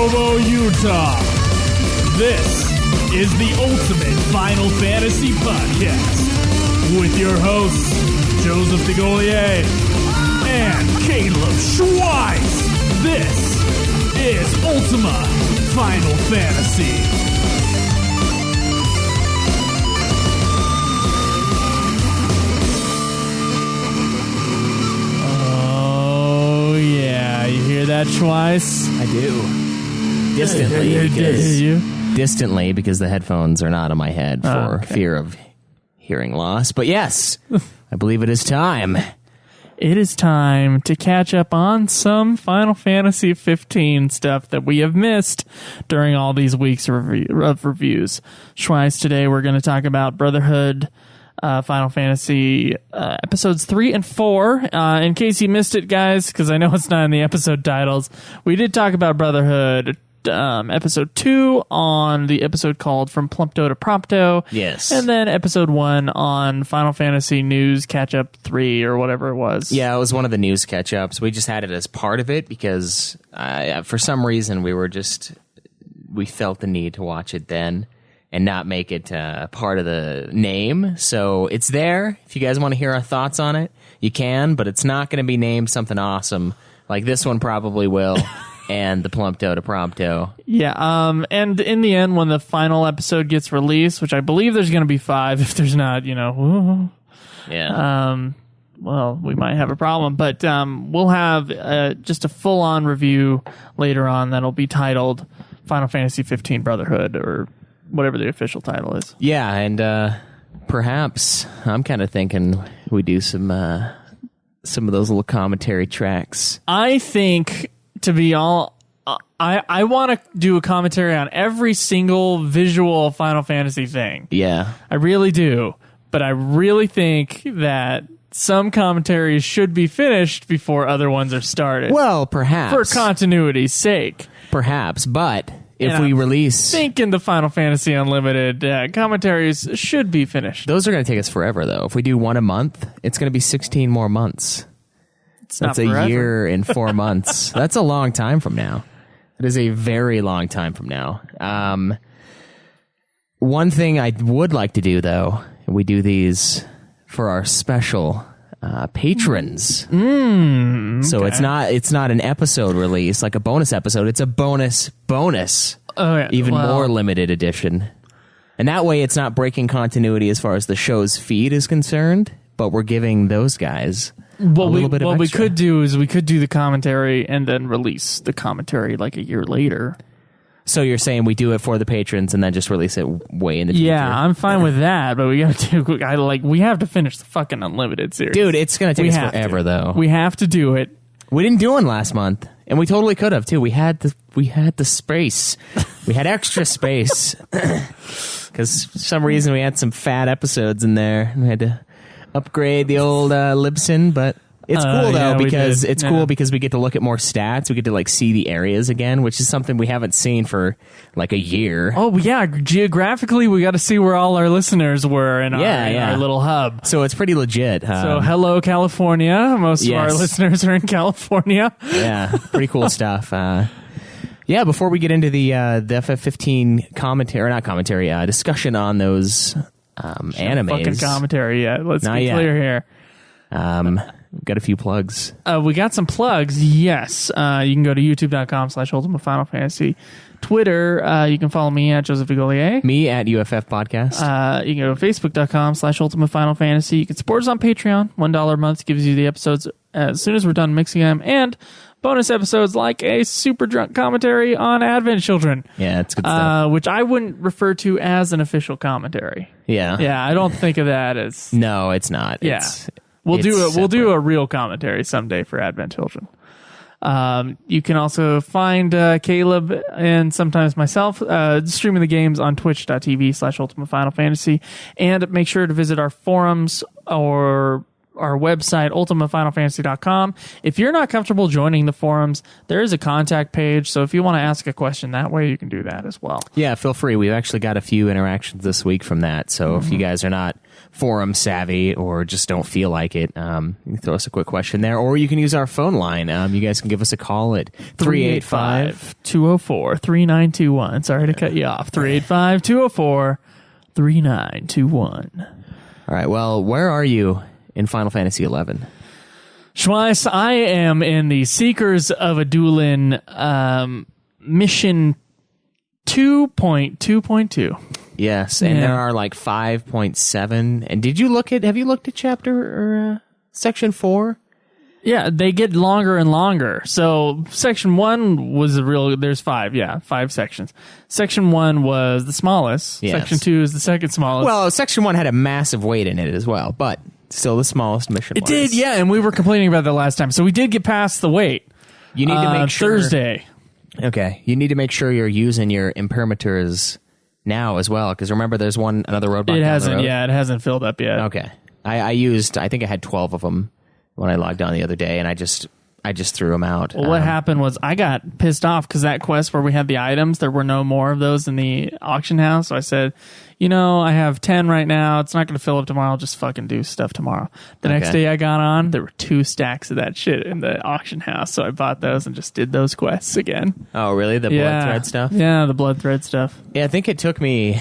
Provo, Utah. This is the Ultimate Final Fantasy Podcast with your hosts, Joseph DeGolier and Caleb Schweiss. This is Ultima Final Fantasy. That Schweiss? I do. Distantly because the headphones are not on my head for fear of hearing loss. But yes, I believe it is time. It is time to catch up on some Final Fantasy XV stuff that we have missed during all these weeks of reviews. Schweiss, today we're going to talk about Brotherhood Final Fantasy episodes 3 and 4. In case you missed it, guys, because I know it's not in the episode titles, we did talk about Brotherhood episode 2 on the episode called From Plumpto to Prompto. Yes. And then episode 1 on Final Fantasy News Catch-Up 3 or whatever it was. Yeah, it was one of the news catch-ups. We just had it as part of it because for some reason we felt the need to watch it then and not make it part of the name. So it's there. If you guys want to hear our thoughts on it, you can, but it's not going to be named something awesome like this one probably will, and the Plumpto to Prompto. Yeah, and in the end, when the final episode gets released, which I believe there's going to be 5, if there's not, woo. Yeah. Well, we might have a problem, but we'll have just a full-on review later on that'll be titled Final Fantasy XV Brotherhood, or whatever the official title is. Yeah, and perhaps I'm kind of thinking we do some of those little commentary tracks. I think, to be all, I want to do a commentary on every single visual Final Fantasy thing. Yeah. I really do. But I really think that some commentaries should be finished before other ones are started. Well, perhaps. For continuity's sake. Perhaps, but if we release... I think in the Final Fantasy Unlimited, commentaries should be finished. Those are going to take us forever, though. If we do one a month, it's going to be 16 more months. That's a year and 4 months. That's a long time from now. It is a very long time from now. One thing I would like to do, though, we do these for our special patrons. So it's not an episode release like a bonus episode. It's a bonus. Oh, yeah. Even more limited edition. And that way it's not breaking continuity as far as the show's feed is concerned, but we're giving those guys a little bit of extra. What we could do is we could do the commentary and then release the commentary like a year later. So you're saying we do it for the patrons and then just release it way in the future? Yeah, I'm fine with that, but we have to finish the fucking Unlimited series. Dude, it's going to take us forever, though. We have to do it. We didn't do one last month, and we totally could have, too. We had the space. We had extra space. Because for some reason we had some fat episodes in there. We had to upgrade the old Libsyn, but... It's cool though because because we get to look at more stats. We get to see the areas again, which is something we haven't seen for a year. Oh yeah, geographically we got to see where all our listeners were in our little hub. So it's pretty legit. So hello California. Most of our listeners are in California. Yeah, pretty cool stuff. Yeah, before we get into the FF15 discussion on those animes. Fucking commentary yet. Let's be clear here. We've got a few plugs. We got some plugs, yes. You can go to youtube.com/Ultimate Final Fantasy. Twitter, you can follow me at Joseph DeGolier. Me at UFF Podcast. You can go to facebook.com/Ultimate Final Fantasy. You can support us on Patreon. $1 a month gives you the episodes as soon as we're done mixing them. And bonus episodes like a super drunk commentary on Advent Children. Yeah, it's good stuff. Which I wouldn't refer to as an official commentary. Yeah. Yeah, I don't think of that as... No, it's not. Yeah. We'll do a real commentary someday for Advent Children. You can also find Caleb and sometimes myself streaming the games on twitch.tv/Ultimate Final Fantasy. And make sure to visit our forums or website, ultimatefinalfantasy.com. If you're not comfortable joining the forums, there is a contact page. So if you want to ask a question that way, you can do that as well. Yeah, feel free. We've actually got a few interactions this week from that. So if you guys are not forum savvy or just don't feel like it, you can throw us a quick question there, or you can use our phone line. You guys can give us a call at 385-204-3921. Sorry to cut you off. 385-204-3921. All right. Well, where are you in Final Fantasy XI? Schweiss, I am in the Seekers of Adulin mission 2.2.2. Yes, and there are like 5.7. And have you looked at chapter or section 4? Yeah, they get longer and longer. So section 1 was there's 5 sections. Section 1 was the smallest. Yes. Section 2 is the second smallest. Well, section 1 had a massive weight in it as well, but still the smallest mission. It did, yeah, and we were complaining about that last time. So we did get past the weight. You need to make sure Thursday. Okay, you need to make sure you're using your imprimaturs now as well, because remember, there's another roadblock. It hasn't filled up yet. Okay, I think I had 12 of them when I logged on the other day, and I just threw them out. Well, what happened was I got pissed off because that quest where we had the items, there were no more of those in the auction house. So I said, I have 10 right now. It's not going to fill up tomorrow. I'll just fucking do stuff tomorrow. The next day I got on, there were 2 stacks of that shit in the auction house. So I bought those and just did those quests again. Oh, really? The blood thread stuff? Yeah, the blood thread stuff. Yeah, I think it took me,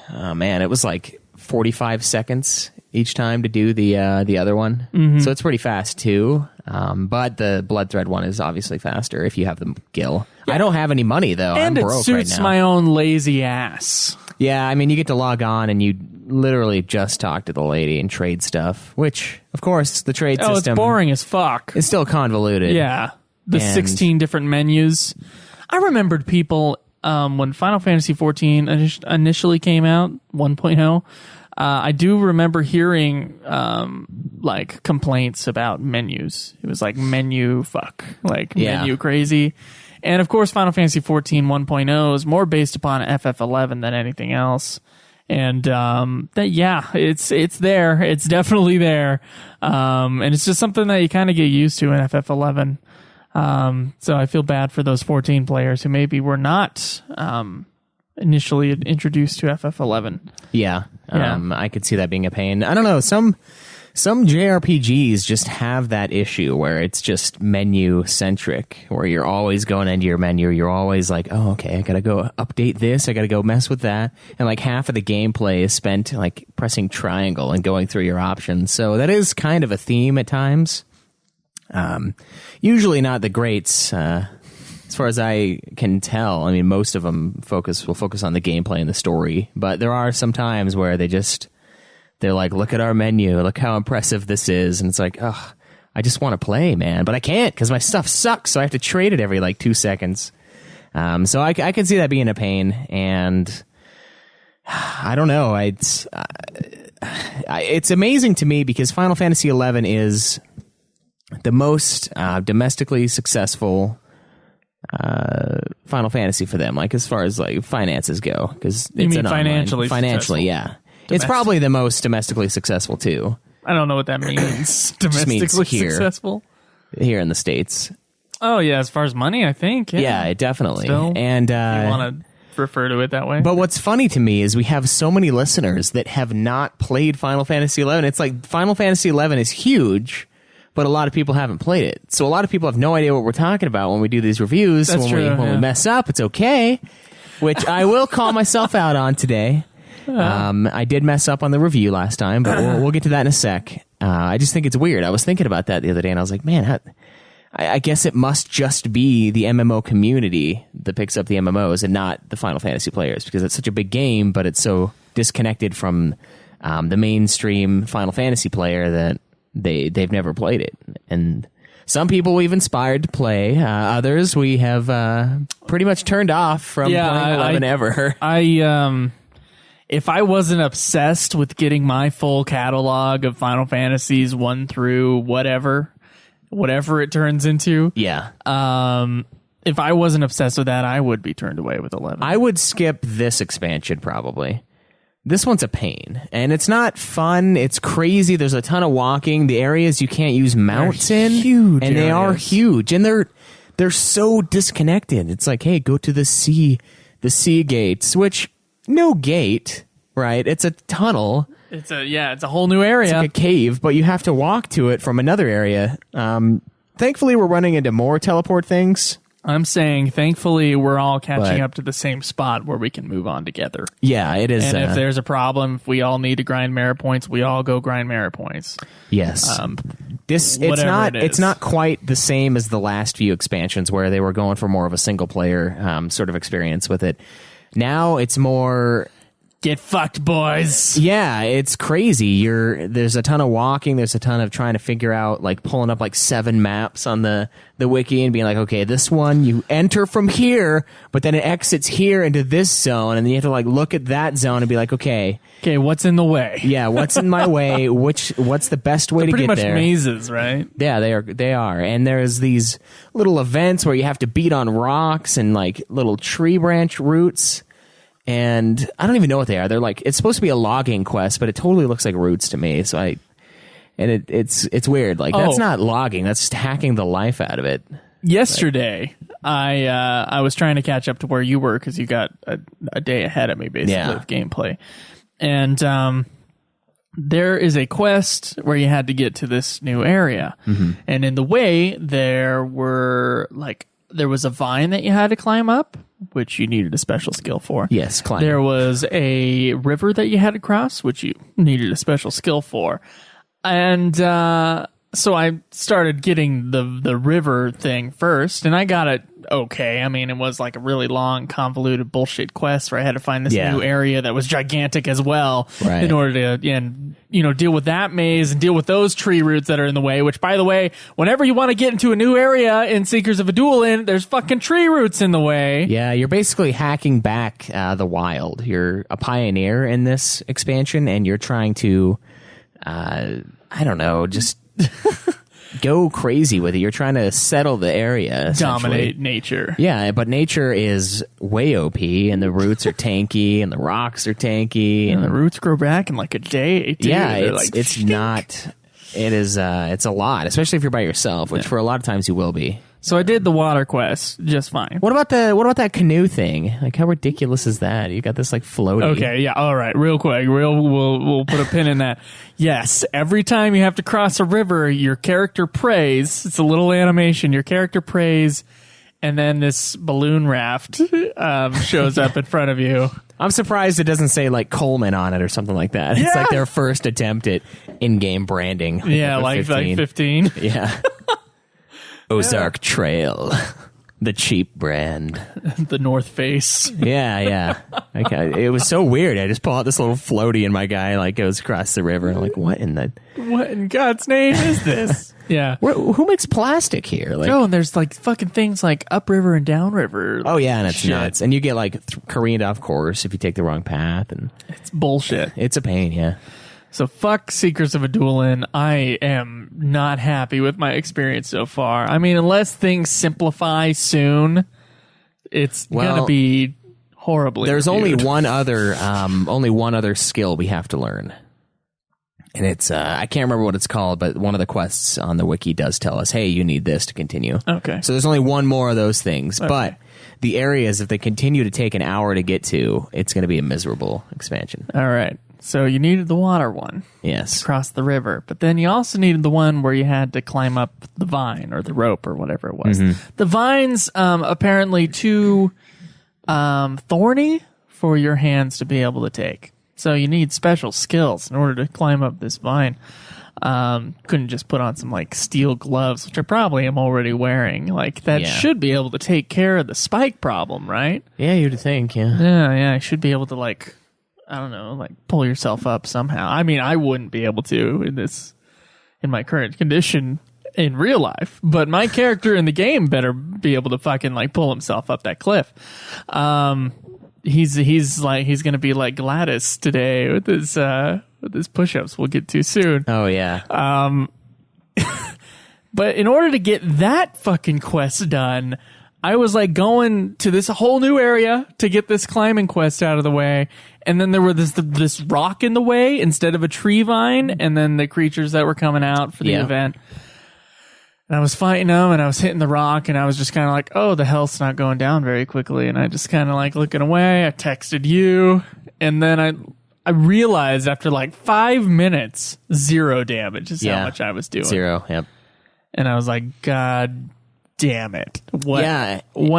it was like 45 seconds each time to do the other one. Mm-hmm. So it's pretty fast too. But the blood thread one is obviously faster if you have the gil. Yeah. I don't have any money though. And I'm broke right now. It suits my own lazy ass. Yeah, I mean, you get to log on and you literally just talk to the lady and trade stuff, which, of course, the trade system... it's boring as fuck. It's still convoluted. Yeah. The 16 different menus. I remembered people, when Final Fantasy XIV initially came out, 1.0, I do remember hearing, complaints about menus. It was like menu fuck, menu crazy. And of course, Final Fantasy XIV 1.0 is more based upon FF11 than anything else. And it's there. It's definitely there. And it's just something that you kind of get used to in FF11. So I feel bad for those 14 players who maybe were not initially introduced to FF11. Yeah. I could see that being a pain. I don't know. Some JRPGs just have that issue where it's just menu centric, where you're always going into your menu. You're always like, oh, okay, I gotta go update this. I gotta go mess with that. And like half of the gameplay is spent like pressing triangle and going through your options. So that is kind of a theme at times. Usually not the greats, as far as I can tell. I mean, most of them will focus on the gameplay and the story, but there are some times where they're like, look at our menu, look how impressive this is. And it's like, oh, I just want to play, man. But I can't because my stuff sucks, so I have to trade it every 2 seconds. So I can see that being a pain. And I don't know. It's amazing to me because Final Fantasy XI is the most domestically successful Final Fantasy for them, as far as finances go. Because you mean financially, yeah. It's probably the most domestically successful, too. I don't know what that means. Domestically successful? Here in the States. Oh, yeah, as far as money, I think. Yeah, definitely. Still, and you want to refer to it that way? But what's funny to me is we have so many listeners that have not played Final Fantasy XI. It's like Final Fantasy XI is huge, but a lot of people haven't played it. So a lot of people have no idea what we're talking about when we do these reviews. That's true, when we mess up, it's okay, which I will call myself out on today. I did mess up on the review last time, but we'll get to that in a sec. I just think it's weird. I was thinking about that the other day, and I was like, man, I guess it must just be the MMO community that picks up the MMOs and not the Final Fantasy players, because it's such a big game, but it's so disconnected from the mainstream Final Fantasy player that they've never played it. And some people we've inspired to play. Others we have pretty much turned off from playing 11 ever. If I wasn't obsessed with getting my full catalog of Final Fantasies 1 through whatever it turns into. Yeah. If I wasn't obsessed with that, I would be turned away with 11. I would skip this expansion probably, This one's a pain, and it's not fun. It's crazy. There's a ton of walking. The areas you can't use mounts in, huge and they are areas. huge, and they're so disconnected. It's like, hey, go to the sea gates, which no gate, right? It's a tunnel. It's a whole new area. It's like a cave, but you have to walk to it from another area. Thankfully, we're running into more teleport things. I'm saying, thankfully, we're all catching up to the same spot where we can move on together. Yeah, it is. And if there's a problem, if we all need to grind merit points, we all go grind merit points. Yes. It's not quite the same as the last few expansions where they were going for more of a single player sort of experience with it. Now it's more... Get fucked, boys. Yeah, it's crazy. There's a ton of walking. There's a ton of trying to figure out, like pulling up like 7 maps on the wiki and being like, okay, this one you enter from here, but then it exits here into this zone, and then you have to like look at that zone and be like, okay, what's in the way? Yeah, what's in my way? What's the best way to get there? Pretty much mazes, right? Yeah, they are. And there's these little events where you have to beat on rocks and like little tree branch roots. And I don't even know what they are. They're like, it's supposed to be a logging quest, but it totally looks like roots to me. So it's weird. Like that's not logging. That's just hacking the life out of it. Yesterday, I was trying to catch up to where you were because you got a day ahead of me basically with gameplay. And there is a quest where you had to get to this new area. Mm-hmm. And in the way, there was a vine that you had to climb up, which you needed a special skill for. Yes, climbing. There was a river that you had to cross, which you needed a special skill for. And so I started getting the river thing first, and I got it okay. I mean, it was like a really long, convoluted bullshit quest where I had to find this new area that was gigantic as well in order to deal with that maze and deal with those tree roots that are in the way, which, by the way, whenever you want to get into a new area in Seekers of a Duel there's fucking tree roots in the way. Yeah, you're basically hacking back the wild. You're a pioneer in this expansion, and you're trying to, I don't know, just... go crazy with it. You're trying to settle the area, dominate nature. Yeah, but nature is way OP, and the roots are tanky, and the rocks are tanky, and the roots grow back in like a day. Dude. Yeah, it's a lot, especially if you're by yourself, which for a lot of times you will be. So I did the water quest just fine. What about that canoe thing? Like, how ridiculous is that? You got this like floaty. Okay, yeah, all right, real quick, we'll put a pin in that. Yes, every time you have to cross a river, your character prays. It's a little animation. Your character prays, and then this balloon raft shows up in front of you. I'm surprised it doesn't say like Coleman on it or something like that. It's like their first attempt at in-game branding. Yeah, like 15. Yeah. Ozark Trail, the cheap brand. The North Face. Yeah. Okay. It was so weird. I just pull out this little floaty and my guy like goes across the river. And I'm like, what in God's name is this? Yeah. Who makes plastic here? Like, and there's like fucking things like upriver and downriver. Oh yeah, and it's nuts. And you get like careened off course if you take the wrong path. And it's bullshit. It's a pain, yeah. So fuck Seekers of a Duel. I am not happy with my experience so far. I mean, unless things simplify soon, it's gonna be horribly. There's reviewed. only one other skill we have to learn, and it's I can't remember what it's called, but one of the quests on the wiki does tell us, hey, you need this to continue. Okay. So there's only one more of those things, but the areas, if they continue to take an hour to get to, it's going to be a miserable expansion. All right. So you needed the water one. Yes. Across the river. But then you also needed the one where you had to climb up the vine or the rope or whatever it was. Mm-hmm. The vine's apparently too thorny for your hands to be able to take. So you need special skills in order to climb up this vine. Couldn't just put on some like steel gloves, which I probably am already wearing. Like that should be able to take care of the spike problem, right? Yeah, you'd think, yeah. Yeah, I should be able to like... I don't know, like pull yourself up somehow. I mean, I wouldn't be able to in my current condition in real life, but my character in the game better be able to fucking like pull himself up that cliff. He's going to be like Gladys today with his push-ups. We'll get to soon. Oh yeah. But in order to get that fucking quest done, I was like going to this whole new area to get this climbing quest out of the way, and then there were this rock in the way instead of a tree vine, and then the creatures that were coming out for the event. And I was fighting them, and I was hitting the rock, and I was just kind of like, oh, the health's not going down very quickly, and I just kind of like looking away. I texted you, and then I realized after like 5 minutes, 0 damage is how much I was doing. 0, yep. And I was like, God damn it. What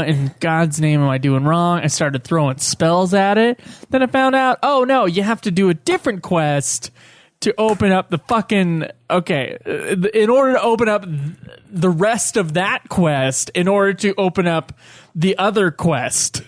in God's name am I doing wrong? I started throwing spells at it. Then I found out, oh no, you have to do a different quest to open up the fucking... Okay, in order to open up the rest of that quest, in order to open up the other quest...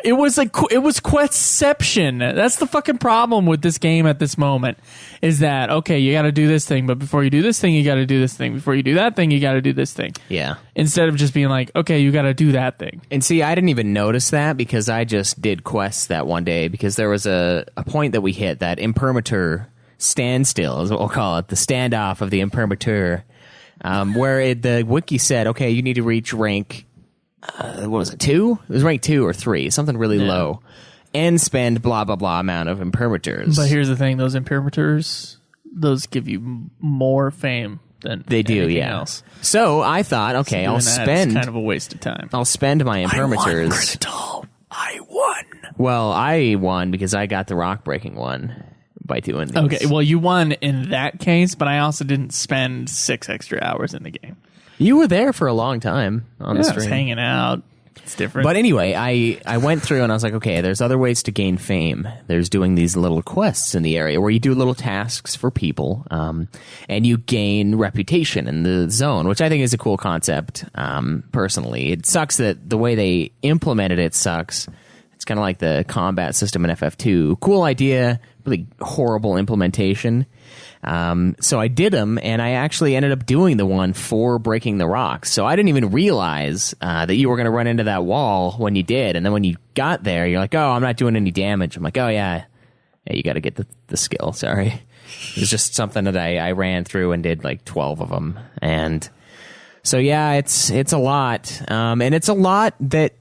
It was questception. That's the fucking problem with this game at this moment. Is that, okay, you got to do this thing, but before you do this thing, you got to do this thing. Before you do that thing, you got to do this thing. Yeah. Instead of just being like, okay, you got to do that thing. And see, I didn't even notice that because I just did quests that one day because there was a point that we hit, that imprimatur standstill is what we'll call it, the standoff of the imprimatur, where the wiki said, okay, you need to reach rank... what was it, 2? It was rank 2 or 3, something really low, and spend blah blah blah amount of imprimaturs. But here's the thing: those imprimaturs, those give you more fame than they do. Else. So I thought, okay, I'll spend. It's kind of a waste of time. I'll spend my imprimaturs. I won. Well, I won because I got the rock breaking one by doing this. Okay, well, you won in that case, but I also didn't spend 6 extra hours in the game. You were there for a long time on the stream. I was hanging out. It's different. But anyway, I went through and I was like, okay, there's other ways to gain fame. There's doing these little quests in the area where you do little tasks for people, and you gain reputation in the zone, which I think is a cool concept, personally. It sucks that the way they implemented it sucks. It's kind of like the combat system in FF2. Cool idea, really horrible implementation. So I did them, and I actually ended up doing the one for breaking the rocks. So I didn't even realize that you were going to run into that wall when you did. And then when you got there, you're like, oh, I'm not doing any damage. I'm like, oh, yeah, you got to get the skill. Sorry. It was just something that I ran through and did like 12 of them. And so, yeah, it's a lot. And it's a lot that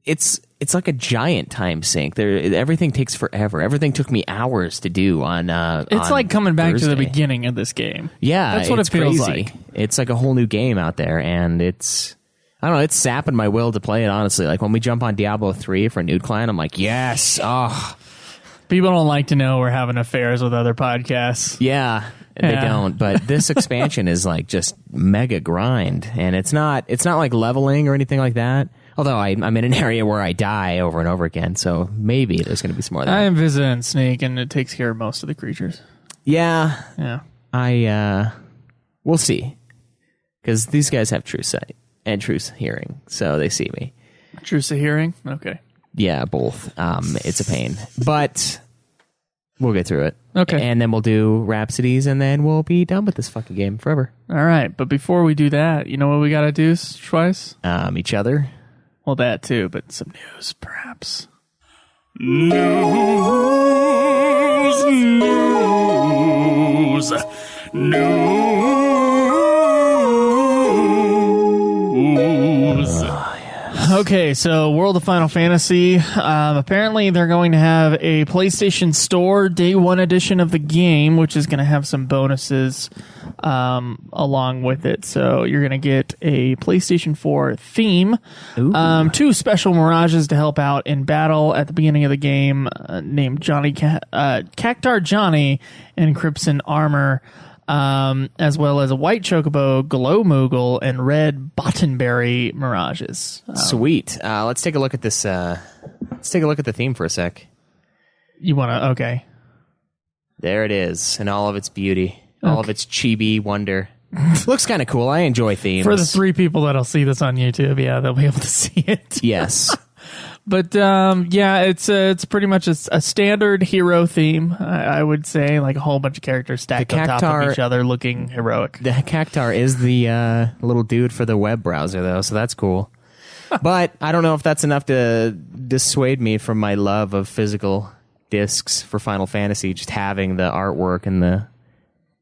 it's like a giant time sink. Everything takes forever. Everything took me hours to do on it's on like coming back Thursday. to the beginning of this game. Yeah, that's what it feels crazy. like. It's like a whole new game out there, and I don't know, it's sapping my will to play it, honestly. Like when we jump on Diablo 3 for Nude Client, I'm like, yes. Oh. People don't like to know we're having affairs with other podcasts. Yeah. They don't, but this expansion is like just mega grind, and it's not like leveling or anything like that. Although I'm in an area where I die over and over again, so maybe there's going to be some more of that. I am visiting Snake, and it takes care of most of the creatures. Yeah. We'll see. Because these guys have true sight and true hearing, so they see me. True hearing? Okay. Yeah, both. It's a pain. But we'll get through it. Okay. And then we'll do Rhapsodies, and then we'll be done with this fucking game forever. All right, but before we do that, you know what we got to do, Schweiss? Each other. Well, that too, but some news, perhaps. News. Okay, so World of Final Fantasy. Apparently, they're going to have a PlayStation Store Day 1 edition of the game, which is going to have some bonuses along with it. So you're going to get a PlayStation 4 theme, 2 special Mirages to help out in battle at the beginning of the game, named Cactar Johnny and Crimson Armor, as well as a white Chocobo, Glow Moogle, and red Bottonberry Mirages. Sweet. Let's take a look at this. Let's take a look at the theme for a sec. You want to? Okay. There it is, in all of its beauty, all of its chibi wonder. Looks kind of cool. I enjoy themes. For the 3 people that'll see this on YouTube, yeah, they'll be able to see it. Yes. But yeah, it's pretty much a standard hero theme. I would say, like a whole bunch of characters stacked on top of each other, looking heroic. The Cactar is the little dude for the web browser, though, so that's cool. But I don't know if that's enough to dissuade me from my love of physical discs for Final Fantasy. Just having the artwork and the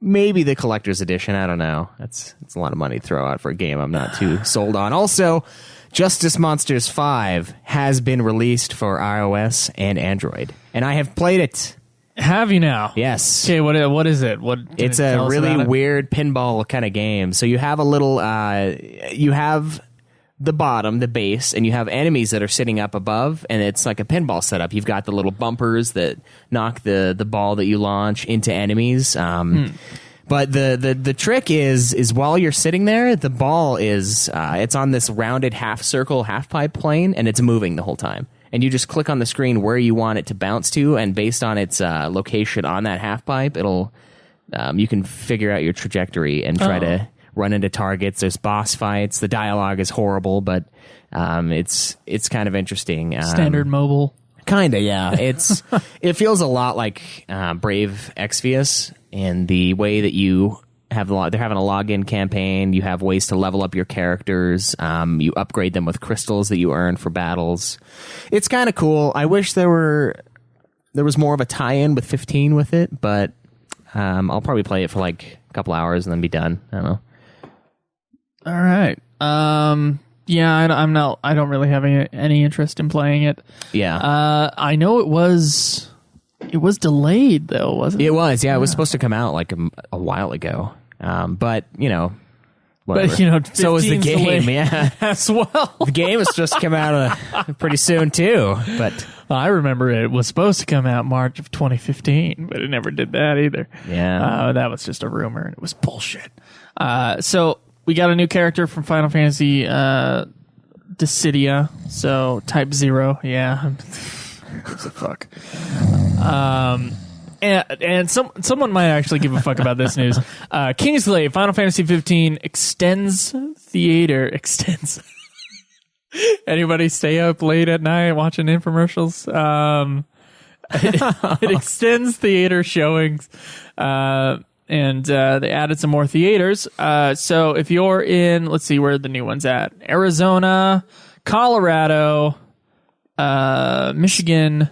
maybe the collector's edition. I don't know. It's a lot of money to throw out for a game I'm not too sold on. Also, Justice Monsters 5 has been released for iOS and Android, and I have played it. Have you now? Yes. Okay, what is it? It's a really weird pinball kind of game. So you have a little, you have the bottom, the base, and you have enemies that are sitting up above, and it's like a pinball setup. You've got the little bumpers that knock the ball that you launch into enemies. But the trick is while you're sitting there, the ball is it's on this rounded half circle, half pipe plane, and it's moving the whole time. And you just click on the screen where you want it to bounce to, and based on its location on that half pipe, it'll you can figure out your trajectory and try to run into targets. There's boss fights. The dialogue is horrible, but it's kind of interesting. Standard mobile. Kinda, yeah. It feels a lot like Brave Exvius in the way that you have they're having a login campaign. You have ways to level up your characters. You upgrade them with crystals that you earn for battles. It's kind of cool. I wish there was more of a tie-in with 15 with it, but I'll probably play it for like a couple hours and then be done. I don't know. All right. Yeah, I don't really have any interest in playing it. Yeah. I know it was delayed though, wasn't it? It was. Yeah, it was supposed to come out like a while ago. But whatever. But so was the game. Yeah, as well. The game is supposed to come out pretty soon too. But I remember it was supposed to come out March of 2015, but it never did that either. Yeah, that was just a rumor, and it was bullshit. So we got a new character from Final Fantasy Dissidia. So Type 0. Yeah. Who's the fuck? And someone might actually give a fuck about this news. Kingslave, Final Fantasy XV extends. Anybody stay up late at night watching infomercials? It extends theater showings. And they added some more theaters. So if you're in, let's see where the new one's at. Arizona, Colorado, Michigan,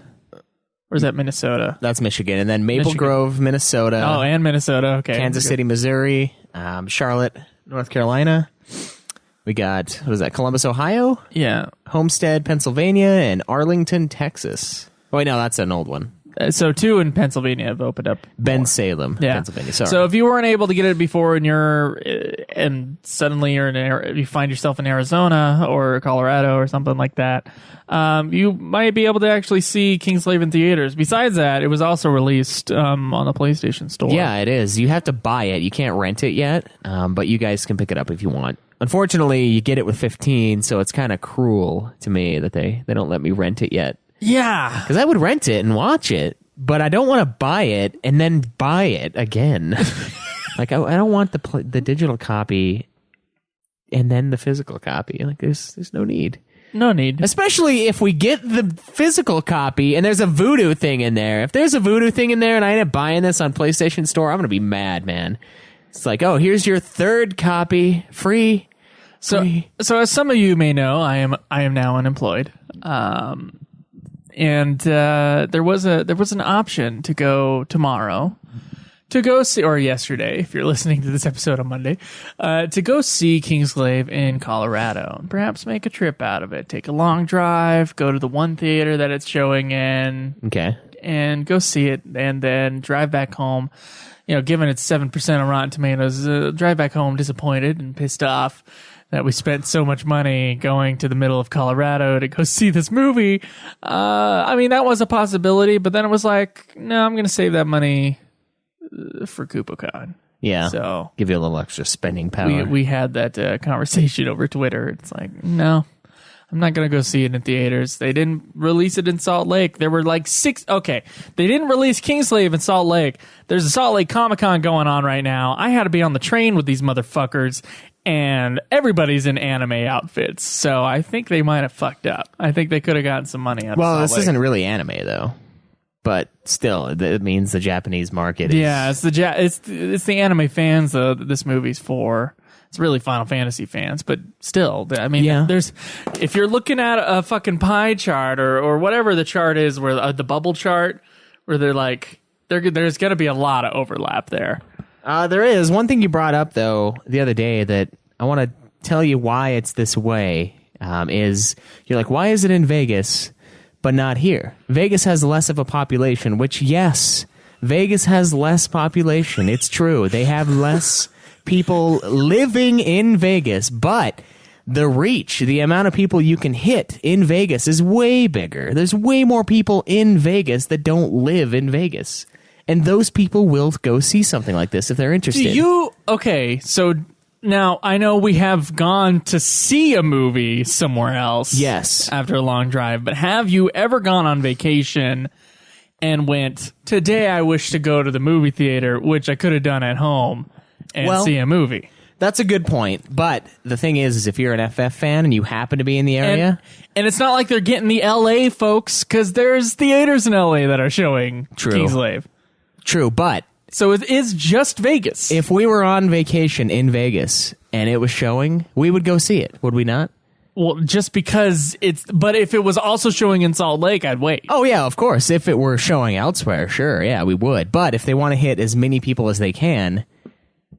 or is that Minnesota? That's Michigan. And then Maple Grove, Minnesota. Oh, and Minnesota. Okay. Kansas City, Missouri. Charlotte, North Carolina. We got, what is that, Columbus, Ohio? Yeah. Homestead, Pennsylvania, and Arlington, Texas. Oh, wait, no, that's an old one. So 2 in Pennsylvania have opened up. Bensalem, Pennsylvania. Sorry. So if you weren't able to get it before, and suddenly you find yourself in Arizona or Colorado or something like that, you might be able to actually see Kingslave in theaters. Besides that, it was also released on the PlayStation Store. Yeah, it is. You have to buy it. You can't rent it yet, but you guys can pick it up if you want. Unfortunately, you get it with 15, so it's kind of cruel to me that they don't let me rent it yet. Yeah. Because I would rent it and watch it, but I don't want to buy it and then buy it again. Like, I don't want the digital copy and then the physical copy. Like, there's no need. No need. Especially if we get the physical copy and there's a voodoo thing in there. If there's a voodoo thing in there and I end up buying this on PlayStation Store, I'm going to be mad, man. It's like, oh, here's your third copy, free. So as some of you may know, I am now unemployed. And there was an option to go tomorrow, to go see, or yesterday, if you're listening to this episode on Monday, to go see Kingslave in Colorado, and perhaps make a trip out of it. Take a long drive, go to the one theater that it's showing in, okay, and go see it, and then drive back home. Given it's 7% on Rotten Tomatoes, drive back home disappointed and pissed off that we spent so much money going to the middle of Colorado to go see this movie. I mean, that was a possibility, but then it was like, no, I'm going to save that money for KupoCon. Yeah. So give you a little extra spending power. We had that conversation over Twitter. It's like, no, I'm not going to go see it in theaters. They didn't release it in Salt Lake. There were like 6. Okay. They didn't release Kingslave in Salt Lake. There's a Salt Lake Comic-Con going on right now. I had to be on the train with these motherfuckers, and everybody's in anime outfits. So I think they might have fucked up. I think they could have gotten some money out of Salt Lake. This isn't really anime though. But still, it means the Japanese market is... Yeah, it's the anime fans that this movie's for. It's really Final Fantasy fans, but still, I mean, if you're looking at a fucking pie chart or whatever the chart is, where the bubble chart, where they're like, there's going to be a lot of overlap there. There is one thing you brought up though the other day that I want to tell you why it's this way. Is you're like, why is it in Vegas but not here? Vegas has less of a population, which yes, Vegas has less population. It's true. They have less people living in Vegas, but the reach, the amount of people you can hit in Vegas is way bigger. There's way more people in Vegas that don't live in Vegas. And those people will go see something like this if they're interested. Okay, so now I know we have gone to see a movie somewhere else. Yes. After a long drive, but have you ever gone on vacation and went, today I wish to go to the movie theater, which I could have done at home, and see a movie? That's a good point. But the thing is if you're an FF fan and you happen to be in the area. And it's not like they're getting the LA folks, because there's theaters in LA that are showing Kingslave. True, but so it is just Vegas. If we were on vacation in Vegas and it was showing, we would go see it, would we not? Well, just because but if it was also showing in Salt Lake, I'd wait. Oh, yeah, of course. If it were showing elsewhere, sure, yeah, we would. But if they want to hit as many people as they can,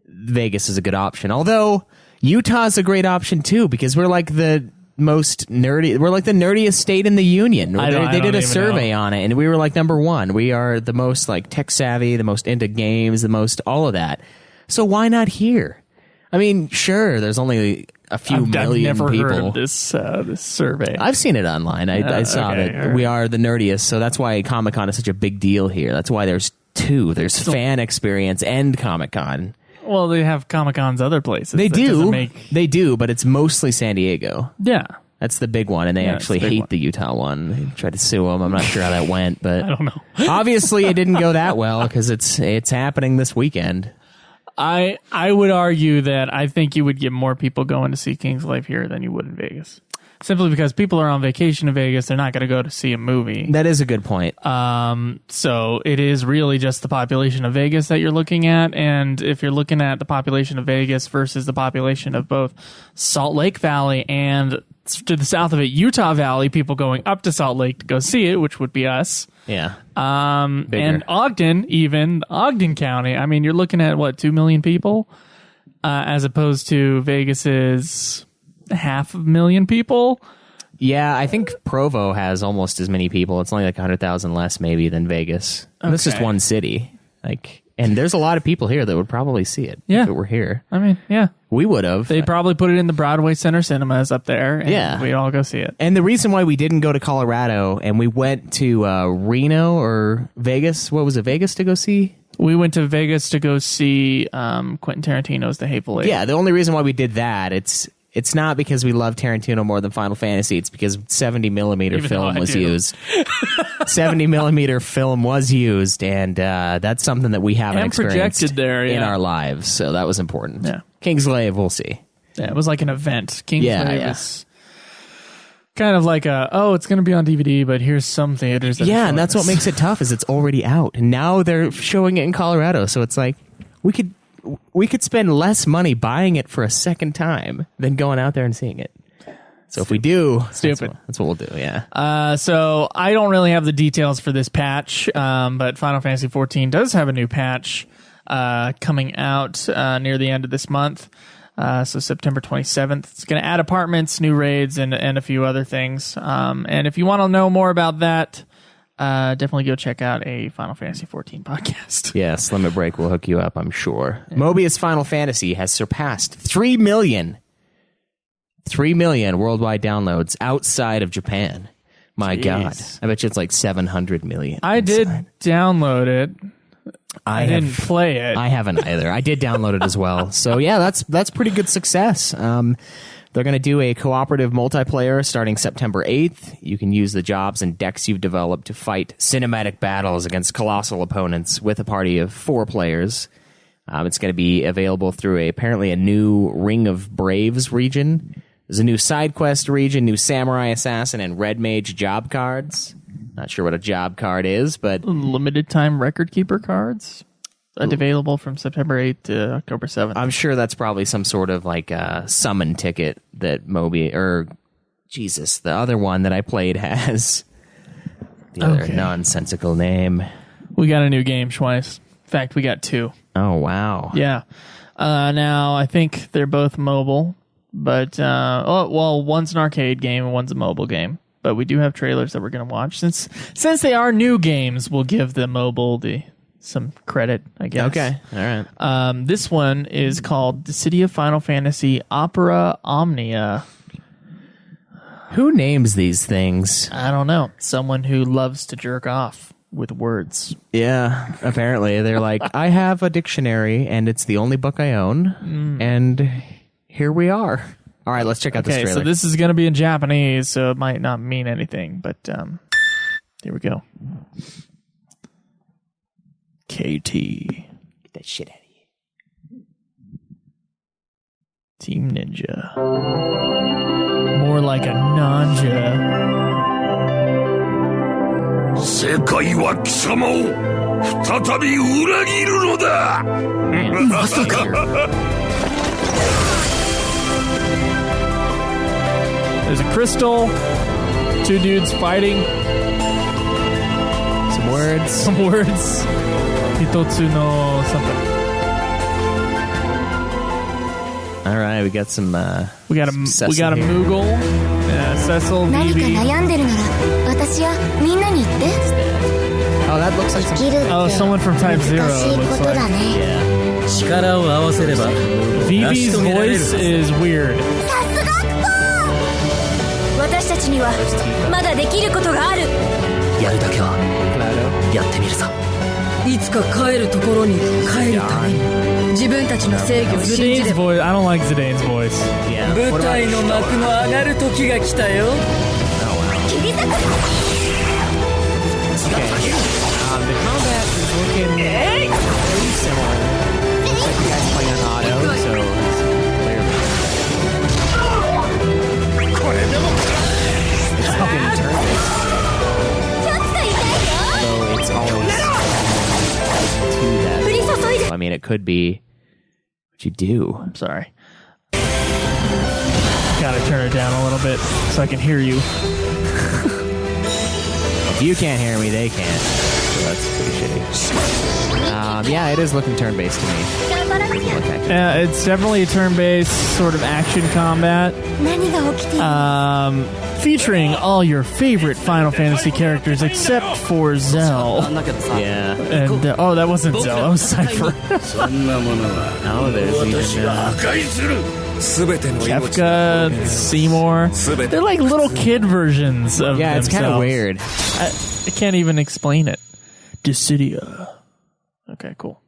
Vegas is a good option. Although, Utah's a great option, too, because we're like the most nerdy. We're like the nerdiest state in the union. They did a survey on it, and we were like number one. We are the most like tech savvy, the most into games, the most all of that. So why not here? I mean, sure, there's only a few million I've never people. Heard of this survey. I've seen it online. I saw that we are the nerdiest, so that's why Comic-Con is such a big deal here. That's why there's two. There's fan experience and Comic-Con. Well, they have Comic-Cons other places. They do, but it's mostly San Diego. Yeah. That's the big one, and they actually hate the Utah one. They tried to sue them. I'm not sure how that went, but I don't know. Obviously, it didn't go that well because it's happening this weekend. I would argue that I think you would get more people going to see Kingslave here than you would in Vegas. Simply because people are on vacation in Vegas, they're not going to go to see a movie. That is a good point. So it is really just the population of Vegas that you're looking at, and if you're looking at the population of Vegas versus the population of both Salt Lake Valley and to the south of it, Utah Valley, people going up to Salt Lake to go see it, which would be us. Yeah. And Ogden County, I mean, you're looking at, 2 million people? As opposed to Vegas's 500,000 people. Yeah, I think Provo has almost as many people. It's only like 100,000 less maybe than Vegas. Okay. That's just one city. And there's a lot of people here that would probably see it if it were here. I mean, yeah. We would have. They'd probably put it in the Broadway Center Cinemas up there, and we'd all go see it. And the reason why we didn't go to Colorado and we went to Reno or Vegas, what was it, Vegas to go see? We went to Vegas to go see Quentin Tarantino's The Hateful Eight. Yeah, the only reason why we did that, it's not because we love Tarantino more than Final Fantasy. It's because 70 millimeter film was used. 70 millimeter film was used, and that's something that we haven't experienced projected there, in our lives. So that was important. Yeah. Kingslave, we'll see. Yeah, it was like an event. Kingslave is kind of like it's going to be on DVD, but here's some theaters. And that's what makes it tough is it's already out, and now they're showing it in Colorado. So it's like we could spend less money buying it for a second time than going out there and seeing it. So if we do, that's what we'll do, yeah. So I don't really have the details for this patch, but Final Fantasy XIV does have a new patch coming out near the end of this month. So September 27th. It's going to add apartments, new raids, and a few other things. And if you want to know more about that, definitely go check out a Final Fantasy XIV podcast. Yes, Limit Break will hook you up, I'm sure. Yeah. Mobius Final Fantasy has surpassed 3 million worldwide downloads outside of Japan. My God. I bet you it's like 700 million. I did download it. I didn't play it. I haven't either. I did download it as well. So yeah, that's pretty good success. They're going to do a cooperative multiplayer starting September 8th. You can use the jobs and decks you've developed to fight cinematic battles against colossal opponents with a party of 4 players. It's going to be available through apparently a new Ring of Braves region. There's a new side quest region, new Samurai Assassin, and Red Mage job cards. Not sure what a job card is, but... Limited time record keeper cards? Available from September 8th to October 7th. I'm sure that's probably some sort of like summon ticket that the other one that I played has. The other nonsensical name. We got a new game, Schweiss. fact, we got 2. Oh, wow. Yeah. Now, I think they're both mobile, but, one's an arcade game and one's a mobile game. But we do have trailers that we're going to watch. Since they are new games, we'll give the mobile some credit, I guess. Okay. All right. This one is called The City of Final Fantasy Opera Omnia. Who names these things? I don't know. Someone who loves to jerk off with words. Yeah, apparently. They're like, I have a dictionary, and it's the only book I own, and here we are. All right, let's check out this trailer. So this is going to be in Japanese, so it might not mean anything, but here we go. KT. Get that shit out of here. Team Ninja. More like a Nanja. 世界は貴様を再び裏切るのだ。まさか。There's a crystal, 2 dudes fighting. Some words. Hitotsu no something. All right, we got some. We got a Moogle, Cecil, Vivi. Oh, that looks like some. Oh, someone from Type 0. It looks like. Yeah. Vivi's voice is weird. 私たちにはまだできることがある。やるだけはやってみるぞ。いつか帰るところに帰るために自分たちの正義を信じれば。 Zidane's voice. I don't like Zidane's voice. Yeah. 舞台の幕の上がる時が来たよ。切り裂く。 The combat is looking pretty similar. Looks like you guys playing on auto, so it's clearly. It's fucking turn-based. Though it's always to that. I mean, it could be what you do. I'm sorry. Gotta turn it down a little bit so I can hear you. If you can't hear me, they can't. So that's pretty shitty. Yeah, it is looking turn-based to me. Yeah, it's definitely a turn-based sort of action combat. Featuring all your favorite Final Fantasy characters except for Zell. Yeah. And oh, that wasn't Zell, that was Cypher. Oh, there's even Kefka, Seymour. They're like little kid versions of yeah, it's kind of weird. I can't even explain it. Dissidia. Okay, cool.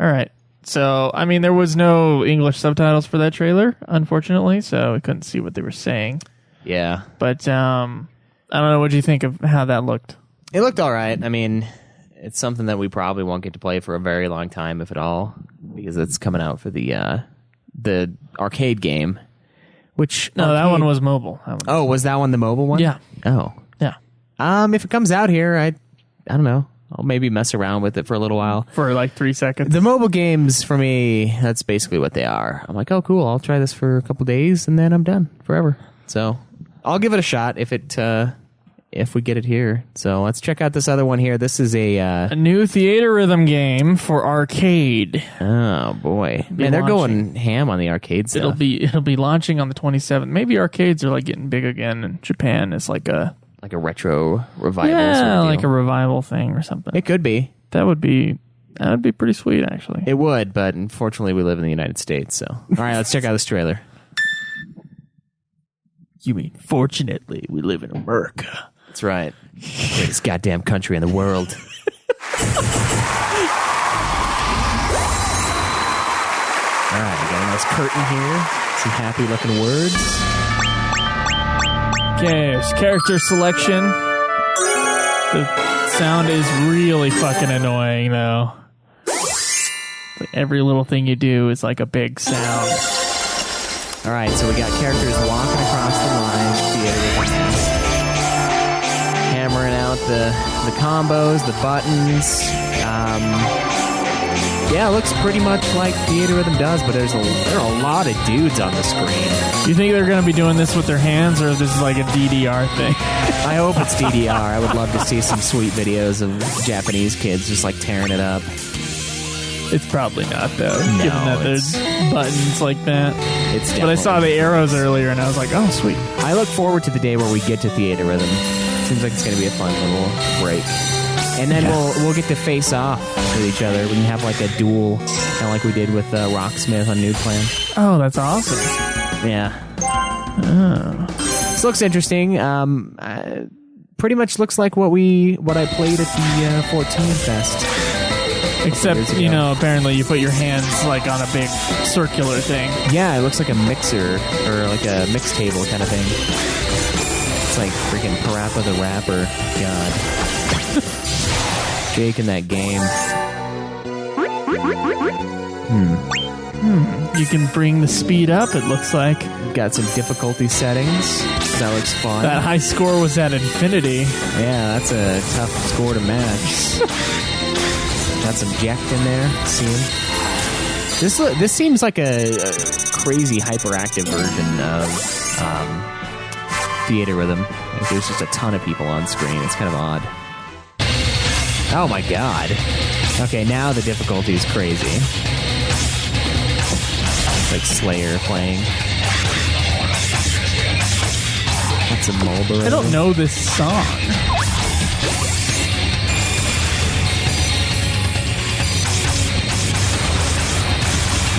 All right. So, I mean, there was no English subtitles for that trailer, unfortunately, so we couldn't see what they were saying. Yeah. But, I don't know, what do you think of how that looked? It looked all right. I mean, it's something that we probably won't get to play for a very long time, if at all, because it's coming out for the arcade game, which... No, that one was mobile. Oh, was that one the mobile one? Yeah. Oh. Yeah. If it comes out here, I don't know. I'll maybe mess around with it for a little while. For like 3 seconds. The mobile games, for me, that's basically what they are. I'm like, oh, cool, I'll try this for a couple days, and then I'm done forever. So I'll give it a shot if we get it here. So let's check out this other one here. This is a new theater rhythm game for arcade. Oh, boy. Man, they're going ham on the arcade stuff. It'll be launching on the 27th. Maybe arcades are like getting big again in Japan. It's like a retro revival. Yeah, sort of like a revival thing or something. It could be. That would be pretty sweet, actually. It would, but unfortunately we live in the United States, so. All right, let's check out this trailer. You mean, fortunately, we live in America. That's right. Greatest goddamn country in the world. All right, we got a nice curtain here. Some happy looking words. Okay, there's character selection. The sound is really fucking annoying, though. Like every little thing you do is like a big sound. All right, so we got characters walking across the line. Hammering out the combos, the buttons. Yeah, it looks pretty much like Theater Rhythm does, but there are a lot of dudes on the screen. You think they're going to be doing this with their hands, or this is like a DDR thing? I hope it's DDR. I would love to see some sweet videos of Japanese kids just like tearing it up. It's probably not, though, given that there's buttons like that. It's But I saw the arrows earlier, and I was like, oh, sweet. I look forward to the day where we get to Theater Rhythm. Seems like it's going to be a fun little break. And then we'll get to face off with each other. We can have like a duel, kind of like we did with Rocksmith on New Plan. Oh, that's awesome. Yeah. Oh. This looks interesting. Pretty much looks like what I played at the 14 Fest. Except, apparently you put your hands like on a big circular thing. Yeah, it looks like a mixer or like a mix table kind of thing. It's like freaking Parappa the Rapper. God. Jake in that game. You can bring the speed up, it looks like. Got some difficulty settings. That looks fun. That high score was at infinity. Yeah, that's a tough score to match. Got some Jekt in there. See? This seems like a crazy hyperactive version of Theater Rhythm. Like there's just a ton of people on screen. It's kind of odd. Oh my god. Okay, now the difficulty is crazy. It's like Slayer playing. That's a Mulberry. I don't know this song.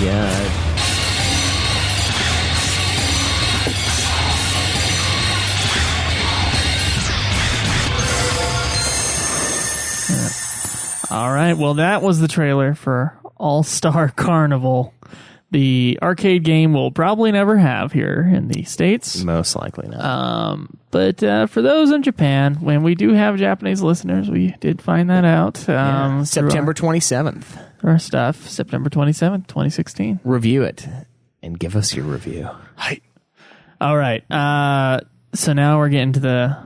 Yeah. All right, well, that was the trailer for All-Star Carnival. The arcade game we'll probably never have here in the States. Most likely not. But for those in Japan, when we do have Japanese listeners, we did find that out. September 27th. Our stuff, September 27th, 2016. Review it and give us your review. Hi. All right. So now we're getting to the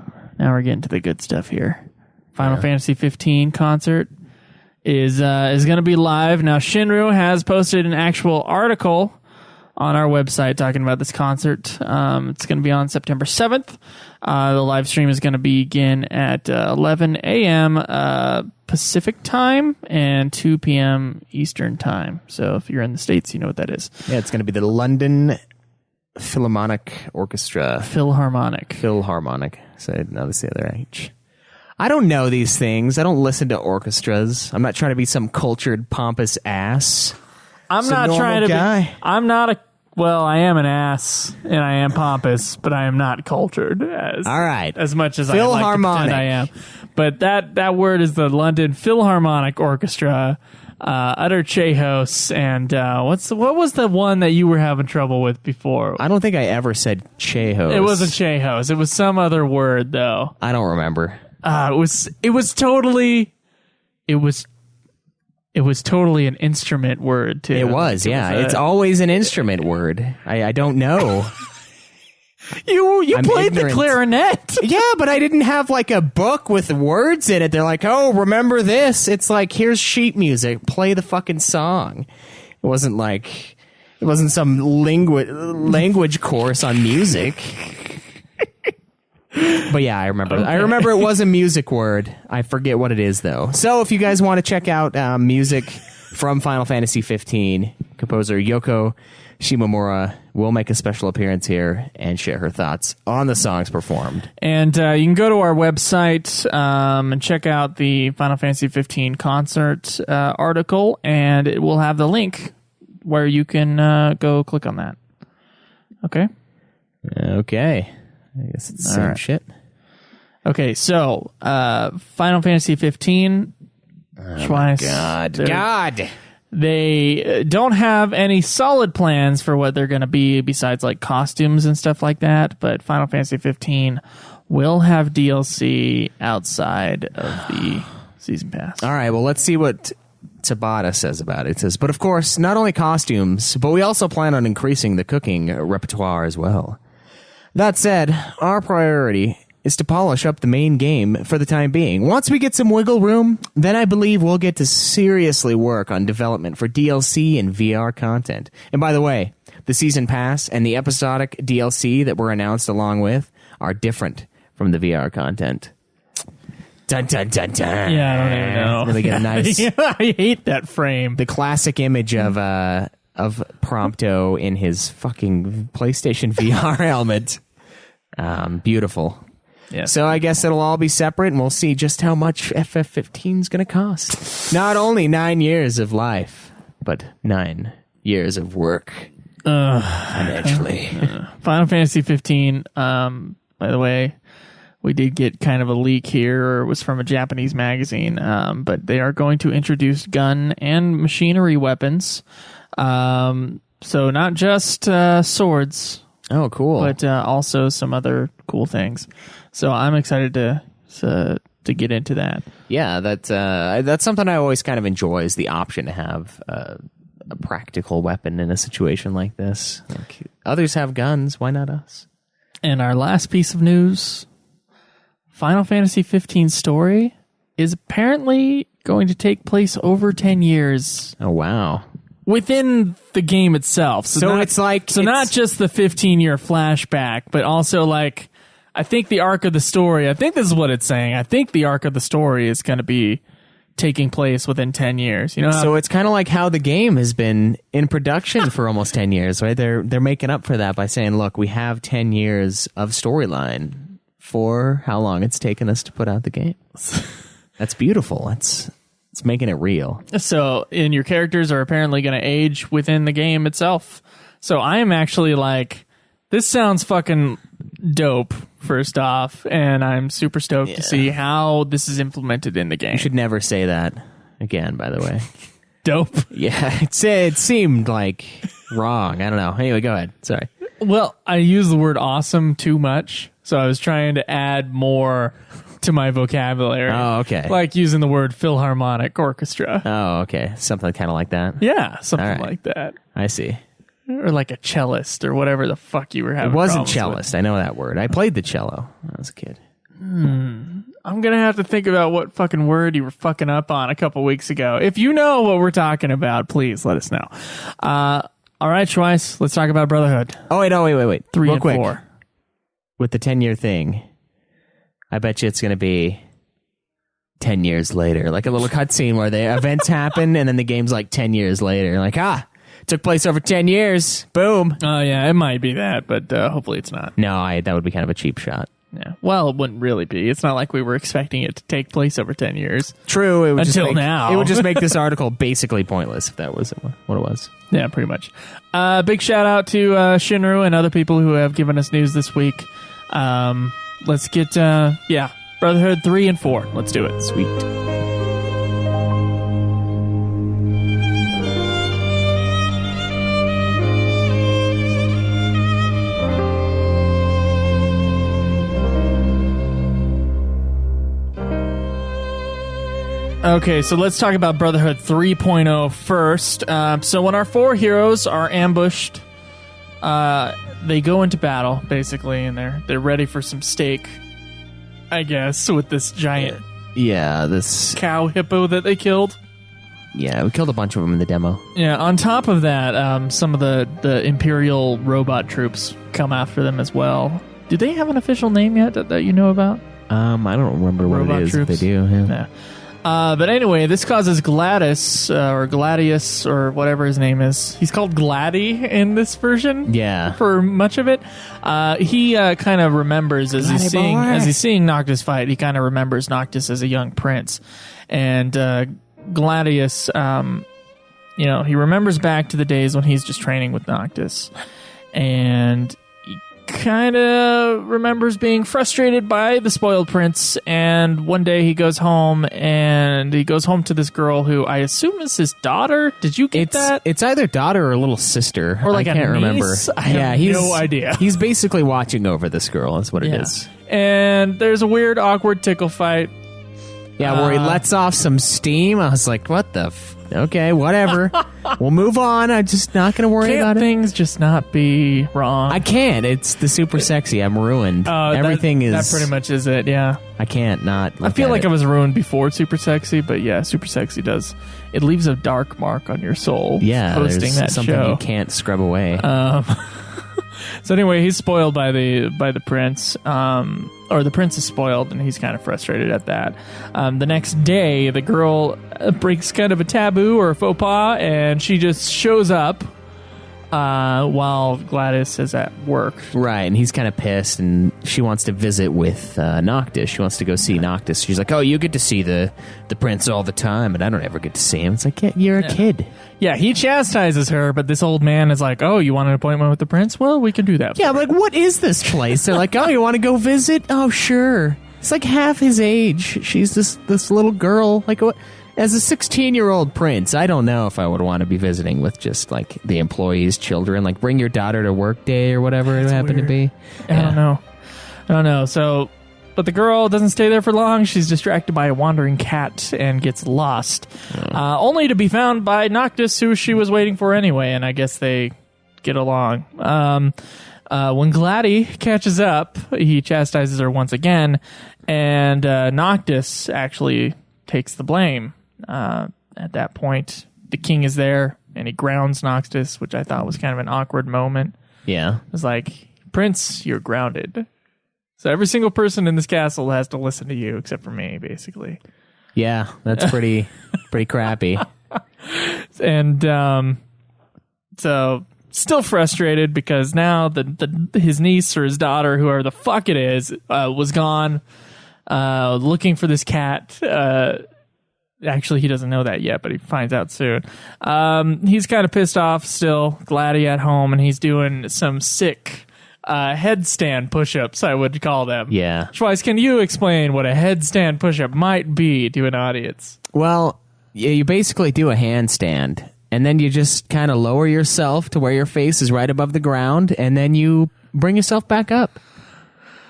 good stuff here. Final Fantasy XV concert is going to be live. Now, Shinru has posted an actual article on our website talking about this concert. It's going to be on September 7th. The live stream is going to begin at 11 a.m. Pacific time and 2 p.m. Eastern time. So if you're in the States, you know what that is. Yeah, it's going to be the London Philharmonic Orchestra. Philharmonic. So notice the other H. I don't know these things. I don't listen to orchestras. I'm not trying to be some cultured, pompous ass. I'm not trying to be. I'm not a. Well, I am an ass and I am pompous, but I am not cultured. All right. As much as I like to pretend I am. But that word is the London Philharmonic Orchestra. Utter Chehos, and what was the one that you were having trouble with before? I don't think I ever said Chehos. It wasn't Chehos. It was some other word though. I don't remember. It was totally an instrument word too. It was, yeah. It's always an instrument word. I don't know. You played ignorant. The clarinet. Yeah, but I didn't have like a book with words in it. They're like, oh, remember this? It's like, here's sheet music. Play the fucking song. It wasn't some language course on music. But yeah, I remember. Okay. I remember it was a music word. I forget what it is though. So if you guys want to check out music from Final Fantasy XV, composer Yoko Shimomura will make a special appearance here and share her thoughts on the songs performed. And you can go to our website and check out the Final Fantasy XV concert article, and it will have the link where you can go click on that. Okay? Okay. I guess it's the same shit. Okay, so Final Fantasy XV. Oh my God. They don't have any solid plans for what they're going to be besides like costumes and stuff like that, but Final Fantasy XV will have DLC outside of the Season Pass. All right, well, let's see what Tabata says about it. It says, but of course, not only costumes, but we also plan on increasing the cooking repertoire as well. That said, our priority is to polish up the main game for the time being. Once we get some wiggle room, then I believe we'll get to seriously work on development for DLC and VR content. And by the way, the Season Pass and the episodic DLC that were announced along with are different from the VR content. Dun, dun, dun, dun. Yeah, I don't even know. And then we get a nice... I hate that frame. The classic image of Prompto in his fucking PlayStation VR helmet. Beautiful. Yeah. So I guess it'll all be separate, and we'll see just how much FF15 is going to cost. Not only 9 years of life, but 9 years of work financially. Final Fantasy 15, by the way, we did get kind of a leak here, or it was from a Japanese magazine, but they are going to introduce gun and machinery weapons. So not just swords. Oh, cool. But also some other cool things. So I'm excited to get into that. Yeah, that's something I always kind of enjoy, is the option to have a practical weapon in a situation like this. Like, others have guns, why not us? And our last piece of news, Final Fantasy XV story is apparently going to take place over 10 years. Oh, wow. Within the game itself. So it's like... So not just the 15-year flashback, but also like, I think the arc of the story, I think this is what it's saying. I think the arc of the story is going to be taking place within 10 years. You know, so it's kind of like how the game has been in production for almost 10 years, right? They're making up for that by saying, look, we have 10 years of storyline for how long it's taken us to put out the game. That's beautiful. It's making it real. So, and your characters are apparently going to age within the game itself. So I am actually like, this sounds fucking dope, first off, and I'm super stoked to see how this is implemented in the game. You should never say that again, by the way. Dope? Yeah, it seemed like wrong. I don't know. Anyway, go ahead. Sorry. Well, I use the word awesome too much, so I was trying to add more to my vocabulary. Oh, okay. Like using the word Philharmonic Orchestra. Oh, okay. Something kind of like that. Yeah, something All right. like that. I see. Or like a cellist or whatever the fuck you were having. It wasn't problems cellist. I know that word. I played the cello when I was a kid. I'm going to have to think about what fucking word you were fucking up on a couple weeks ago. If you know what we're talking about, please let us know. All right, Schweiss, let's talk about Brotherhood. Oh, wait. 3 Real and quick. 4. With the 10-year thing, I bet you it's going to be 10 years later. Like a little cutscene where the events happen, and then the game's like 10 years later. Like, took place over 10 years. Boom. Oh, yeah, it might be that, but hopefully it's not. No, that would be kind of a cheap shot. Yeah. Well, it wouldn't really be. It's not like we were expecting it to take place over 10 years. True. It would Until now. It would just make this article basically pointless if that was what it was. Yeah, pretty much. Big shout out to Shinru and other people who have given us news this week. Let's get, Brotherhood 3 and 4. Let's do it. Sweet. Okay, so let's talk about Brotherhood 3.0 first. So when our 4 heroes are ambushed, they go into battle, basically, and they're ready for some steak, I guess, with this giant this cow hippo that they killed. Yeah, we killed a bunch of them in the demo. Yeah, on top of that, some of the Imperial robot troops come after them as well. Do they have an official name yet that you know about? I don't remember what Robot it is. troops? If they do. Yeah. But anyway, this causes Gladius, or Gladius, or whatever his name is. He's called Glady in this version. Yeah. For much of it, he kind of remembers as he's seeing Noctis fight. He kind of remembers Noctis as a young prince, and Gladius, he remembers back to the days when he's just training with Noctis, and kind of remembers being frustrated by the spoiled prince, and one day he goes home to this girl who I assume is his daughter. Did you get that? It's either daughter or little sister. Or like I can't a niece? remember. I have no idea. He's basically watching over this girl. That's what it is. And there's a weird, awkward tickle fight. Yeah, where he lets off some steam. I was like, what the okay, whatever. We'll move on. I'm just not going to worry about it. Can't things just not be wrong? I can't. It's the super sexy. I'm ruined. Everything that pretty much is it, yeah. I can't not. I feel like I was ruined before Super Sexy, but yeah, Super Sexy it leaves a dark mark on your soul. Yeah, posting there's that something show. you can't scrub away. So anyway, he's spoiled by the prince, or the prince is spoiled, and he's kind of frustrated at that. The next day, the girl breaks kind of a taboo or a faux pas, and she just shows up while Gladys is at work. Right, and he's kind of pissed, and she wants to visit with Noctis. She wants to go see Noctis. She's like, oh, you get to see the prince all the time, and I don't ever get to see him. It's like, yeah, you're a kid. Yeah, he chastises her, but this old man is like, oh, you want an appointment with the prince? Well, we can do that. Yeah, but like, what is this place? They're like, oh, you want to go visit? Oh, sure. It's like half his age. She's this little girl. Like, what? As a 16-year-old prince, I don't know if I would want to be visiting with just, like, the employees' children. Like, bring your daughter to work day or whatever it happened to be. I don't know. So, but the girl doesn't stay there for long. She's distracted by a wandering cat and gets lost. Only to be found by Noctis, who she was waiting for anyway, and I guess they get along. When Gladdy catches up, he chastises her once again, and Noctis actually takes the blame. At that point, the king is there, and he grounds Noctis, which I thought was kind of an awkward moment. Yeah. It's like, Prince, you're grounded. So every single person in this castle has to listen to you, except for me, basically. Yeah, that's pretty crappy. And so still frustrated because now his niece or his daughter, whoever the fuck it is, was gone looking for this cat. Actually, he doesn't know that yet, but he finds out soon. He's kind of pissed off still. Gladdy at home, and he's doing some sick headstand push-ups, I would call them. Yeah. Schweiss, can you explain what a headstand push-up might be to an audience? Well, you basically do a handstand, and then you just kind of lower yourself to where your face is right above the ground, and then you bring yourself back up.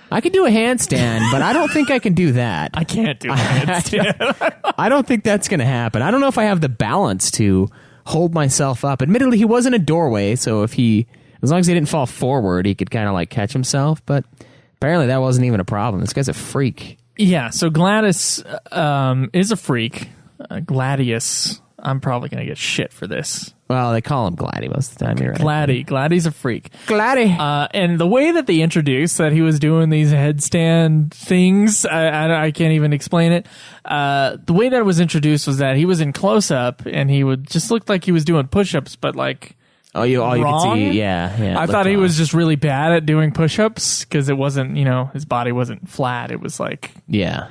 I can do a handstand, but I don't think I can do that. I can't do a handstand. I don't think that's going to happen. I don't know if I have the balance to hold myself up. Admittedly, he was in a doorway, so as long as he didn't fall forward, he could kind of like catch himself, but apparently that wasn't even a problem. This guy's a freak. Yeah, so Gladys is a freak. Gladius, I'm probably going to get shit for this. Well, they call him Gladdy most of the time. You're right. Gladdy's a freak. Gladdy. And the way that they introduced that he was doing these headstand things, I can't even explain it. The way that it was introduced was that he was in close-up, and he would just look like he was doing push-ups, but like all you could see, yeah. I thought he was just really bad at doing push-ups because it wasn't, his body wasn't flat. It was like... Yeah.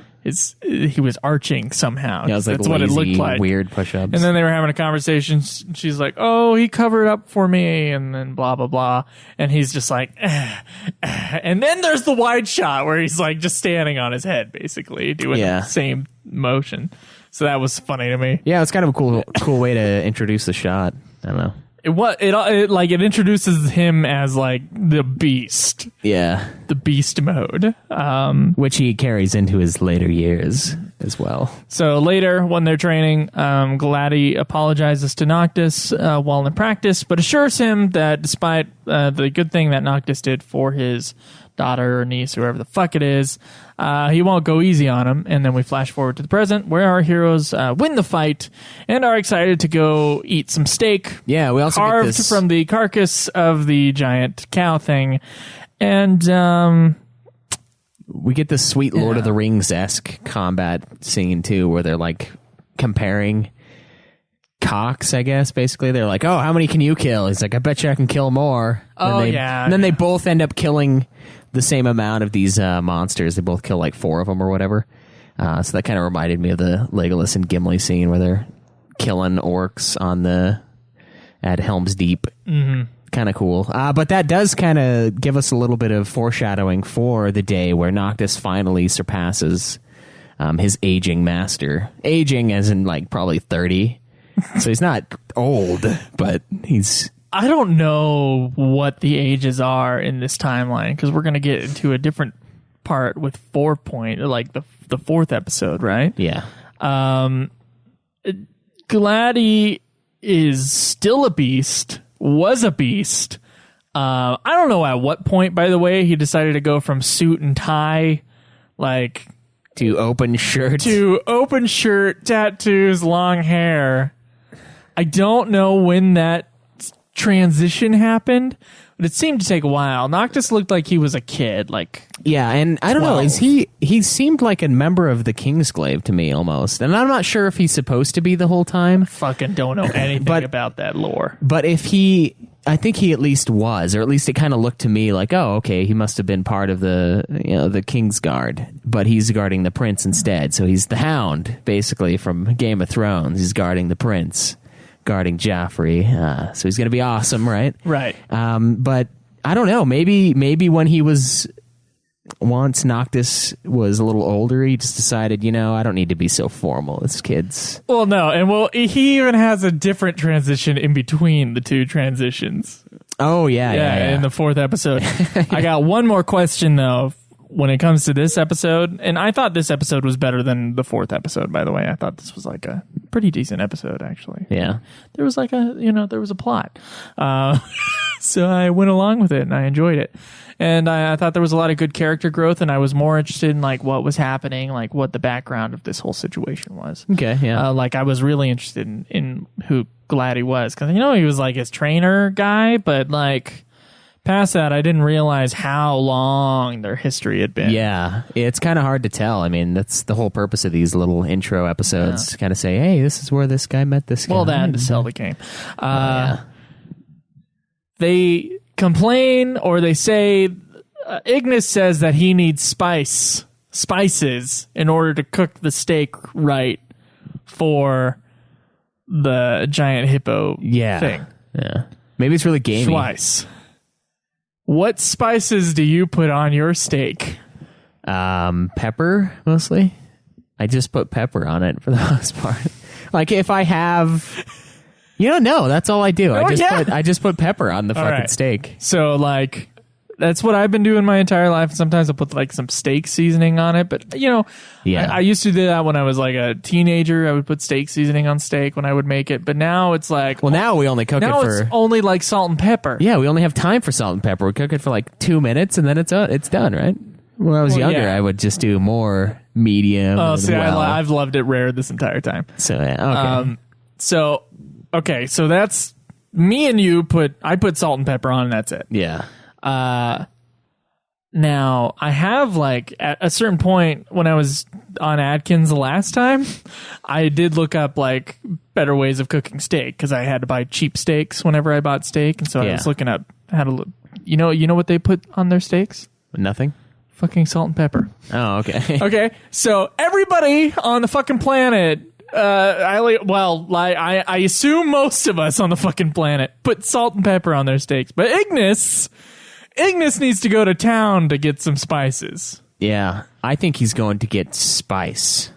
He was arching somehow. Yeah, it was like that's what it looked like. Weird push-ups. And then they were having a conversation. She's like, "Oh, he covered up for me," and then blah blah blah. And he's just like, and then there's the wide shot where he's like just standing on his head, basically doing the same motion. So that was funny to me. Yeah, it's kind of a cool way to introduce the shot. I don't know. It introduces him as like the beast. Yeah. The beast mode. Which he carries into his later years as well. So later, when they're training, Gladdy apologizes to Noctis while in practice, but assures him that despite the good thing that Noctis did for his daughter or niece, whoever the fuck it is, he won't go easy on him. And then we flash forward to the present, where our heroes win the fight and are excited to go eat some steak. Yeah, we also carved get this from the carcass of the giant cow thing. And we get this sweet Lord of the Rings-esque combat scene too, where they're like comparing cocks, I guess. Basically, they're like, "Oh, how many can you kill?" He's like, "I bet you I can kill more." And then they both end up killing the same amount of these monsters. They both kill like 4 of them or whatever. So that kind of reminded me of the Legolas and Gimli scene where they're killing orcs at Helm's Deep. Mm-hmm. Kind of cool. But that does kind of give us a little bit of foreshadowing for the day where Noctis finally surpasses his aging master. Aging as in like probably 30. So he's not old, but he's... I don't know what the ages are in this timeline, because we're going to get into a different part with 4 point, like the 4th episode, right? Yeah. Gladdy is still a beast, was a beast. I don't know at what point, by the way, he decided to go from suit and tie, like... To open shirt, tattoos, long hair. I don't know when that transition happened, But it seemed to take a while. Noctis looked like he was a kid, like Yeah, and I don't know, 12. is he seemed like a member of the Kingsglaive to me almost. And I'm not sure if he's supposed to be the whole time. fucking don't know anything about that lore. But I think he at least was, or at least it kind of looked to me like, oh, okay, he must have been part of the King's Guard, but he's guarding the prince instead. So he's the Hound, basically, from Game of Thrones. He's guarding the prince, guarding Joffrey. So he's going to be awesome, right? Right. But I don't know. Maybe when he was, once Noctis was a little older, he just decided, I don't need to be so formal as kids. Well, no, and he even has a different transition in between the two transitions. Oh, yeah. In the 4th episode. I got one more question, though, when it comes to this episode. And I thought this episode was better than the 4th episode, by the way. I thought this was like a pretty decent episode, actually. Yeah. There was like there was a plot. So I went along with it and I enjoyed it. And I thought there was a lot of good character growth, and I was more interested in like what was happening, like what the background of this whole situation was. Okay, yeah. Like I was really interested in who Glady was, because he was like his trainer guy, but like past that, I didn't realize how long their history had been. Yeah, it's kind of hard to tell. I mean, that's the whole purpose of these little intro episodes, to kind of say, hey, this is where this guy met this guy. Well, that to sell the game. They complain, or they say, Ignis says that he needs spices in order to cook the steak right for the giant hippo thing. Yeah. Maybe it's really gamey. Schweiss, what spices do you put on your steak? Pepper, mostly. I just put pepper on it for the most part. Like if I have... no, that's all I do. I just put pepper on the fucking steak. So, like, that's what I've been doing my entire life. Sometimes I'll put, like, some steak seasoning on it. But, I used to do that when I was, like, a teenager. I would put steak seasoning on steak when I would make it. But now it's like... Well, now we only cook it for... it's only, like, salt and pepper. Yeah, we only have time for salt and pepper. We cook it for, like, 2 minutes, and then it's done, right? When I was younger, I would just do more medium. Oh, see, I've loved it rare this entire time. So, yeah, okay. Okay, so that's me and you I put salt and pepper on, and that's it. Yeah. Now, I have, like, at a certain point when I was on Atkins the last time, I did look up, like, better ways of cooking steak, because I had to buy cheap steaks whenever I bought steak, and so I was looking up how to look. You know what they put on their steaks? Nothing? Fucking salt and pepper. Oh, okay. Okay, so everybody on the fucking planet... I assume most of us on the fucking planet put salt and pepper on their steaks, but Ignis needs to go to town to get some spices. Yeah, I think he's going to get spice.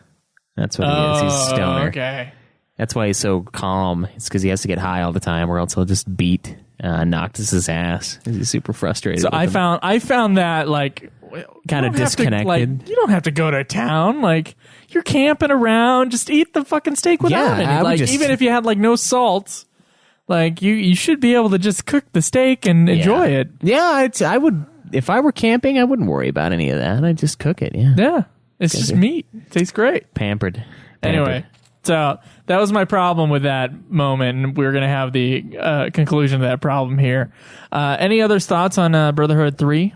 That's what he is. He's a stoner. Okay. That's why he's so calm. It's because he has to get high all the time, or else he'll just beat Noctis's ass. He's super frustrated. So I found that like kind of disconnected. You don't have to go to town. Like you're camping around, just eat the fucking steak without any. Like even if you had like no salt, like you should be able to just cook the steak and enjoy it. Yeah, I would. If I were camping, I wouldn't worry about any of that. I'd just cook it. Yeah. Yeah. It's just meat. It tastes great. Pampered. Anyway, so that was my problem with that moment, and we're going to have the conclusion of that problem here. Any other thoughts on Brotherhood 3?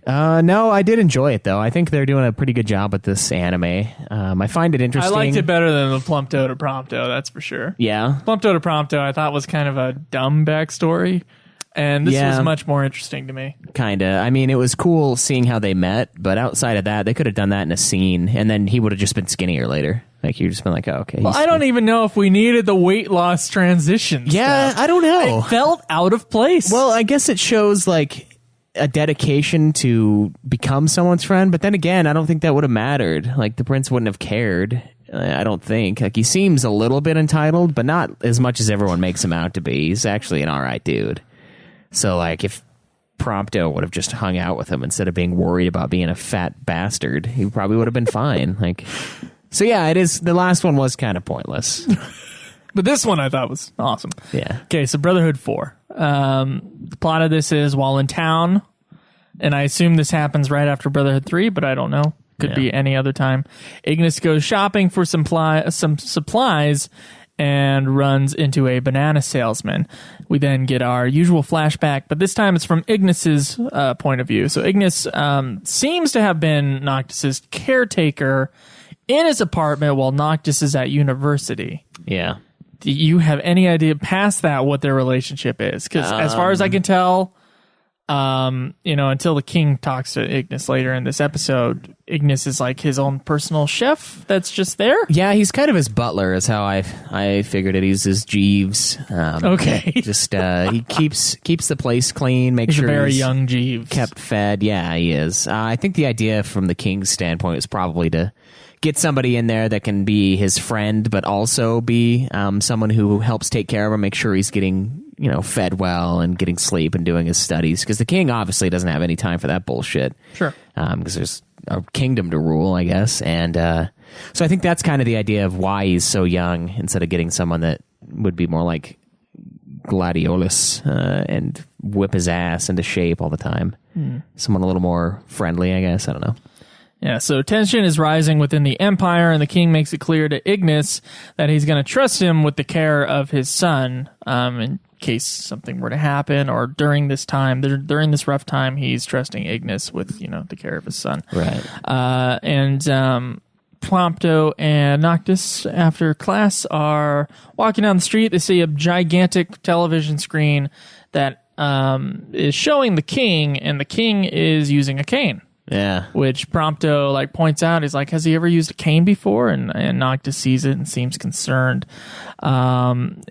No, I did enjoy it, though. I think they're doing a pretty good job with this anime. I find it interesting. I liked it better than the Plumpto to Prompto, that's for sure. Yeah. Plumpto to Prompto I thought was kind of a dumb backstory, and this was much more interesting to me. Kinda. I mean, it was cool seeing how they met, but outside of that, they could have done that in a scene, and then he would have just been skinnier later. Like, you'd just been like, oh, okay. Well, I don't even know if we needed the weight loss transition stuff. I don't know. It felt out of place. Well, I guess it shows, like, a dedication to become someone's friend, but then again, I don't think that would have mattered. Like, the prince wouldn't have cared. I don't think. Like, he seems a little bit entitled, but not as much as everyone makes him out to be. He's actually an alright dude. So, like, if Prompto would have just hung out with him instead of being worried about being a fat bastard, he probably would have been fine. Like, so yeah, it is. The last one was kind of pointless. But this one I thought was awesome. Yeah. Okay, so Brotherhood 4. The plot of this is while in town, and I assume this happens right after Brotherhood 3, but I don't know. Could be any other time. Ignis goes shopping for some supplies, and runs into a banana salesman. We then get our usual flashback, but this time it's from Ignis's point of view. So Ignis seems to have been Noctis's caretaker in his apartment while Noctis is at university. Yeah. Do you have any idea past that what their relationship is? Because as far as I can tell, until the king talks to Ignis later in this episode, Ignis is like his own personal chef that's just there. Yeah, he's kind of his butler, is how I figured it. He's his Jeeves. Okay. Just he keeps the place clean, make He's sure a very he's young Jeeves. kept fed. Yeah, he is. I think the idea from the king's standpoint is probably to get somebody in there that can be his friend, but also be someone who helps take care of him, make sure he's getting fed well and getting sleep and doing his studies. Because the king obviously doesn't have any time for that bullshit. Sure. Because there's a kingdom to rule, I guess. And so I think that's kind of the idea of why he's so young, instead of getting someone that would be more like Gladiolus and whip his ass into shape all the time. Someone a little more friendly, I guess. I don't know. Yeah, so tension is rising within the Empire, and the king makes it clear to Ignis that he's going to trust him with the care of his son in case something were to happen, or during this time, during this rough time, he's trusting Ignis with, the care of his son. Right. And Prompto and Noctis, after class, are walking down the street. They see a gigantic television screen that is showing the king, and the king is using a cane. Yeah. Which Prompto points out. He's like, has he ever used a cane before? And Noctis sees it and seems concerned. During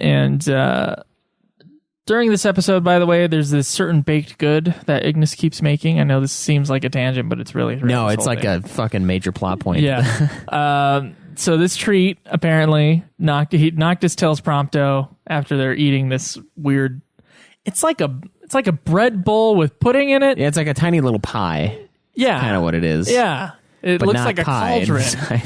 this episode, by the way, there's this certain baked good that Ignis keeps making. I know this seems like a tangent, but it's really no, it's like a fucking major plot point. Yeah. So this treat, apparently, Noctis tells Prompto after they're eating this weird. It's like a bread bowl with pudding in it. Yeah, it's like a tiny little pie. Yeah. Kind of what it is. Yeah. It but looks not like a pie cauldron.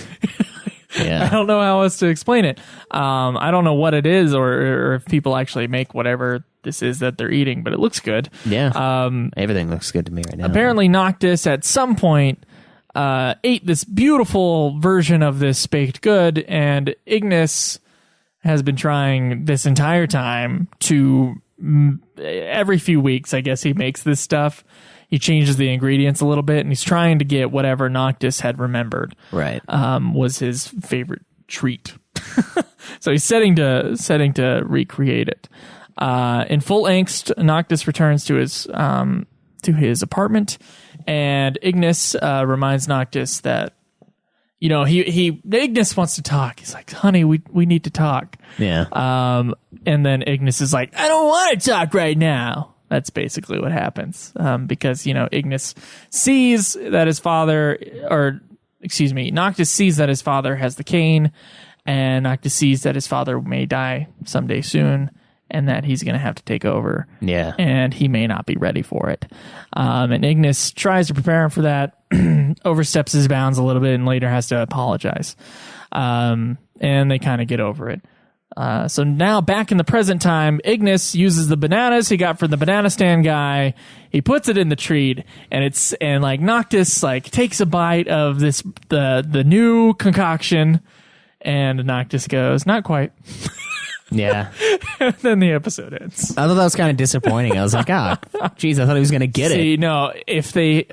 Yeah. I don't know how else to explain it. I don't know what it is or if people actually make whatever this is that they're eating, but it looks good. Yeah. Everything looks good to me right now. Apparently Noctis at some point ate this beautiful version of this baked good, and Ignis has been trying this entire time to every few weeks, I guess he makes this stuff. He changes the ingredients a little bit, and he's trying to get whatever Noctis had remembered. Right. Was his favorite treat. So he's setting to recreate it. In full angst, Noctis returns to his apartment, and Ignis reminds Noctis that Ignis wants to talk. He's like, honey, we need to talk. Yeah. And then Ignis is like, I don't want to talk right now. That's basically what happens. Because, Ignis sees that his father, Noctis sees that his father has the cane, and Noctis sees that his father may die someday soon, and that he's going to have to take over. Yeah. And he may not be ready for it. And Ignis tries to prepare him for that, oversteps his bounds a little bit, and later has to apologize. And they kind of get over it. So now back in the present time, Ignis uses the bananas he got from the banana stand guy. He puts it in the treat, and Noctis takes a bite of the new concoction, and Noctis goes, not quite. Yeah. And then the episode ends. I thought that was kind of disappointing. I was like, geez, I thought he was going to get it. No,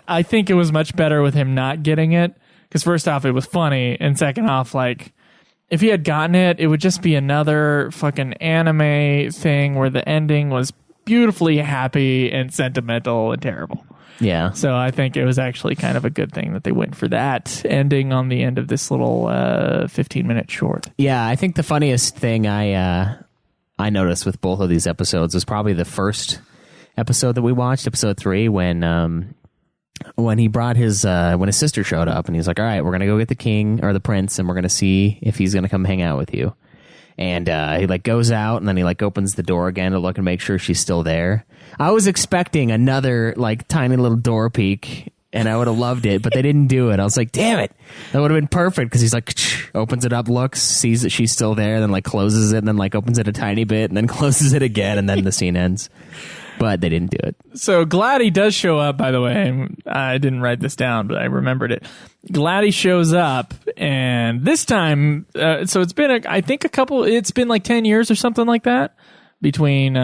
I think it was much better with him not getting it, because first off, it was funny, and second off, if he had gotten it, it would just be another fucking anime thing where the ending was beautifully happy and sentimental and terrible. Yeah. So I think it was actually kind of a good thing that they went for that ending on the end of this little 15-minute short. Yeah, I think the funniest thing I noticed with both of these episodes was probably the first episode that we watched, episode 3, when he brought when his sister showed up, and he's like, all right, we're going to go get the king or the prince, and we're going to see if he's going to come hang out with you. And he goes out, and then he opens the door again to look and make sure she's still there. I was expecting another tiny little door peek, and I would have loved it, but they didn't do it. I was like, damn it. That would have been perfect, because he's opens it up, looks, sees that she's still there, then closes it, and then opens it a tiny bit, and then closes it again, and then the scene ends. But they didn't do it. So Gladdy does show up, by the way. I didn't write this down, but I remembered it. Gladdy shows up, and this time, so it's been it's been like 10 years or something like that between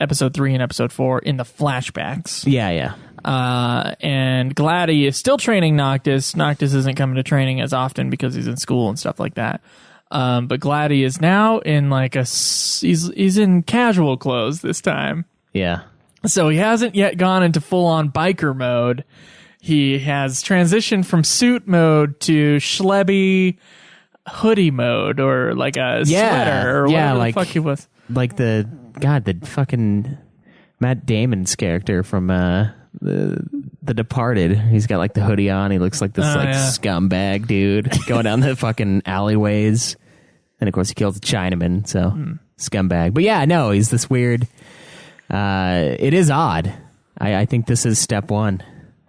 episode 3 and episode 4 in the flashbacks. Yeah. And Gladi is still training Noctis. Noctis isn't coming to training as often because he's in school and stuff like that. But Gladi is now in like he's in casual clothes this time. Yeah. So he hasn't yet gone into full-on biker mode. He has transitioned from suit mode to schlebby hoodie mode, or like a sweater, or whatever the fuck he was. Like the fucking Matt Damon's character from the Departed. He's got like the hoodie on. He looks like this scumbag dude going down the fucking alleyways. And of course he kills a Chinaman, so scumbag. But yeah, no, he's this weird. It is odd. I think this is step 1.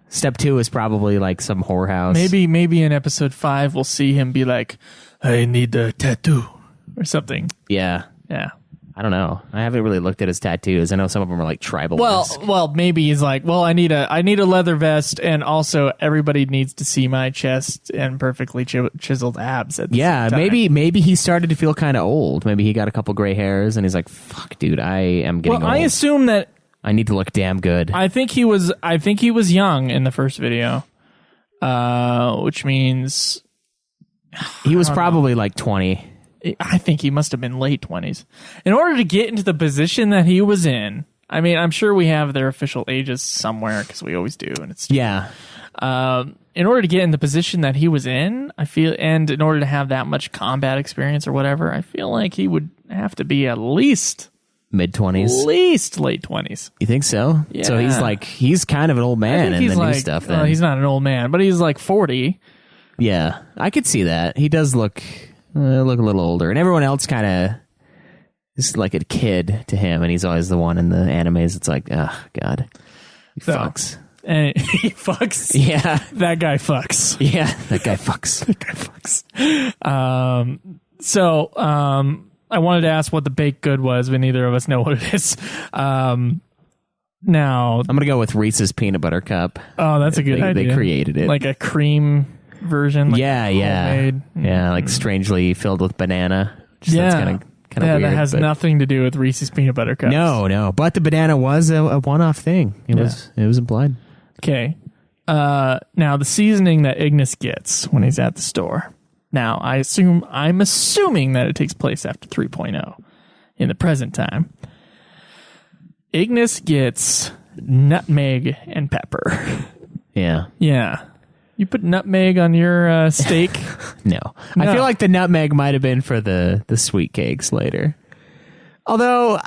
Step 2 is probably like some whorehouse. Maybe in episode 5 we'll see him be like, I need a tattoo or something. Yeah. I don't know. I haven't really looked at his tattoos. I know some of them are like tribal. Well, maybe he's like, well, I need a leather vest, and also everybody needs to see my chest and perfectly chiseled abs. At the same time. Maybe he started to feel kind of old. Maybe he got a couple gray hairs, and he's like, "Fuck, dude, I am getting old. I assume that I need to look damn good." I think he was young in the first video, which means he was probably like 20. I think he must have been late 20s. In order to get into the position that he was in, I mean, I'm sure we have their official ages somewhere because we always do, and it's yeah. In order to get in the position that he was in, I feel, and in order to have that much combat experience or whatever, I feel like he would have to be at least mid-20s, at least late 20s. You think so? Yeah. So he's kind of an old man in the new stuff. Then he's not an old man, but he's like 40. Yeah, I could see that. He does look a little older, and everyone else kind of is like a kid to him, and he's always the one in the animes. It's like, oh god, he fucks. And he fucks. Yeah, that guy fucks. Yeah, that guy fucks. That guy fucks. I wanted to ask what the baked good was, but neither of us know what it is. Now I'm gonna go with Reese's peanut butter cup. Oh, that's a good idea. They created it like a cream version. Like homemade. Yeah, like strangely filled with banana. That's kind of weird. That has nothing to do with Reese's peanut butter cups. No, but the banana was a one-off thing. It was implied. Okay. Now the seasoning that Ignis gets when he's at the store. Now I'm assuming that it takes place after 3.0 in the present time. Ignis gets nutmeg and pepper. Yeah. Yeah. You put nutmeg on your steak? No. I feel like the nutmeg might have been for the sweet cakes later. Although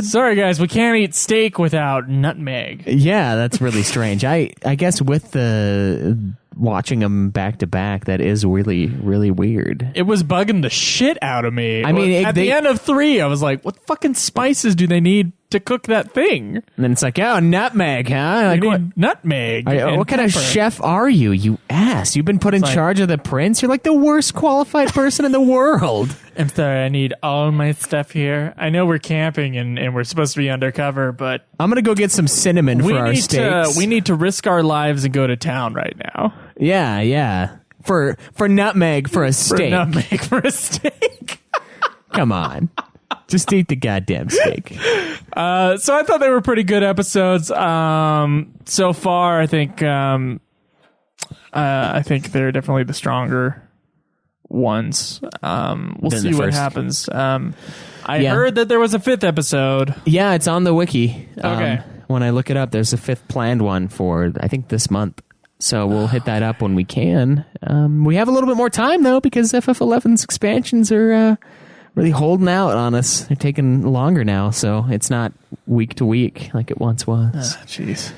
sorry guys, we can't eat steak without nutmeg. Yeah, that's really strange. I guess with the watching them back to back, that is really, really weird. It was bugging the shit out of me. I mean, at the end of 3, I was like, what fucking spices do they need to cook that thing? And then it's like, oh, nutmeg, huh? Like, what? Nutmeg. What kind of chef are you, you ass? You've been put in charge of the prince? You're like the worst qualified person in the world. I'm sorry, I need all my stuff here. I know we're camping and we're supposed to be undercover, but I'm going to go get some cinnamon for our steaks. We need to risk our lives and go to town right now. Yeah. For nutmeg for a steak. For nutmeg for a steak. Come on. Just eat the goddamn steak. So I thought they were pretty good episodes. So far, I think they're definitely the stronger ones. We'll see what happens. I heard that there was a 5th episode. Yeah, it's on the wiki. Okay. When I look it up, there's a 5th planned one for, I think, this month. So we'll hit that up when we can. We have a little bit more time, though, because FF11's expansions are really holding out on us. They're taking longer now, so it's not week to week like it once was. Jeez.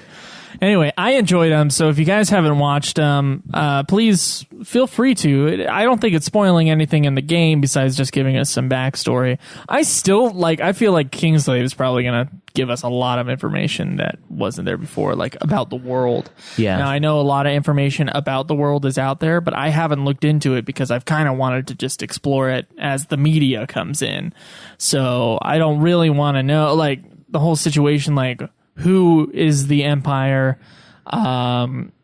Anyway, I enjoyed them, so if you guys haven't watched them, please feel free to. I don't think it's spoiling anything in the game besides just giving us some backstory. I feel like Kingslave is probably going to give us a lot of information that wasn't there before, like about the world. Yeah. Now, I know a lot of information about the world is out there, but I haven't looked into it because I've kind of wanted to just explore it as the media comes in. So I don't really want to know, like, the whole situation, like, who is the Empire?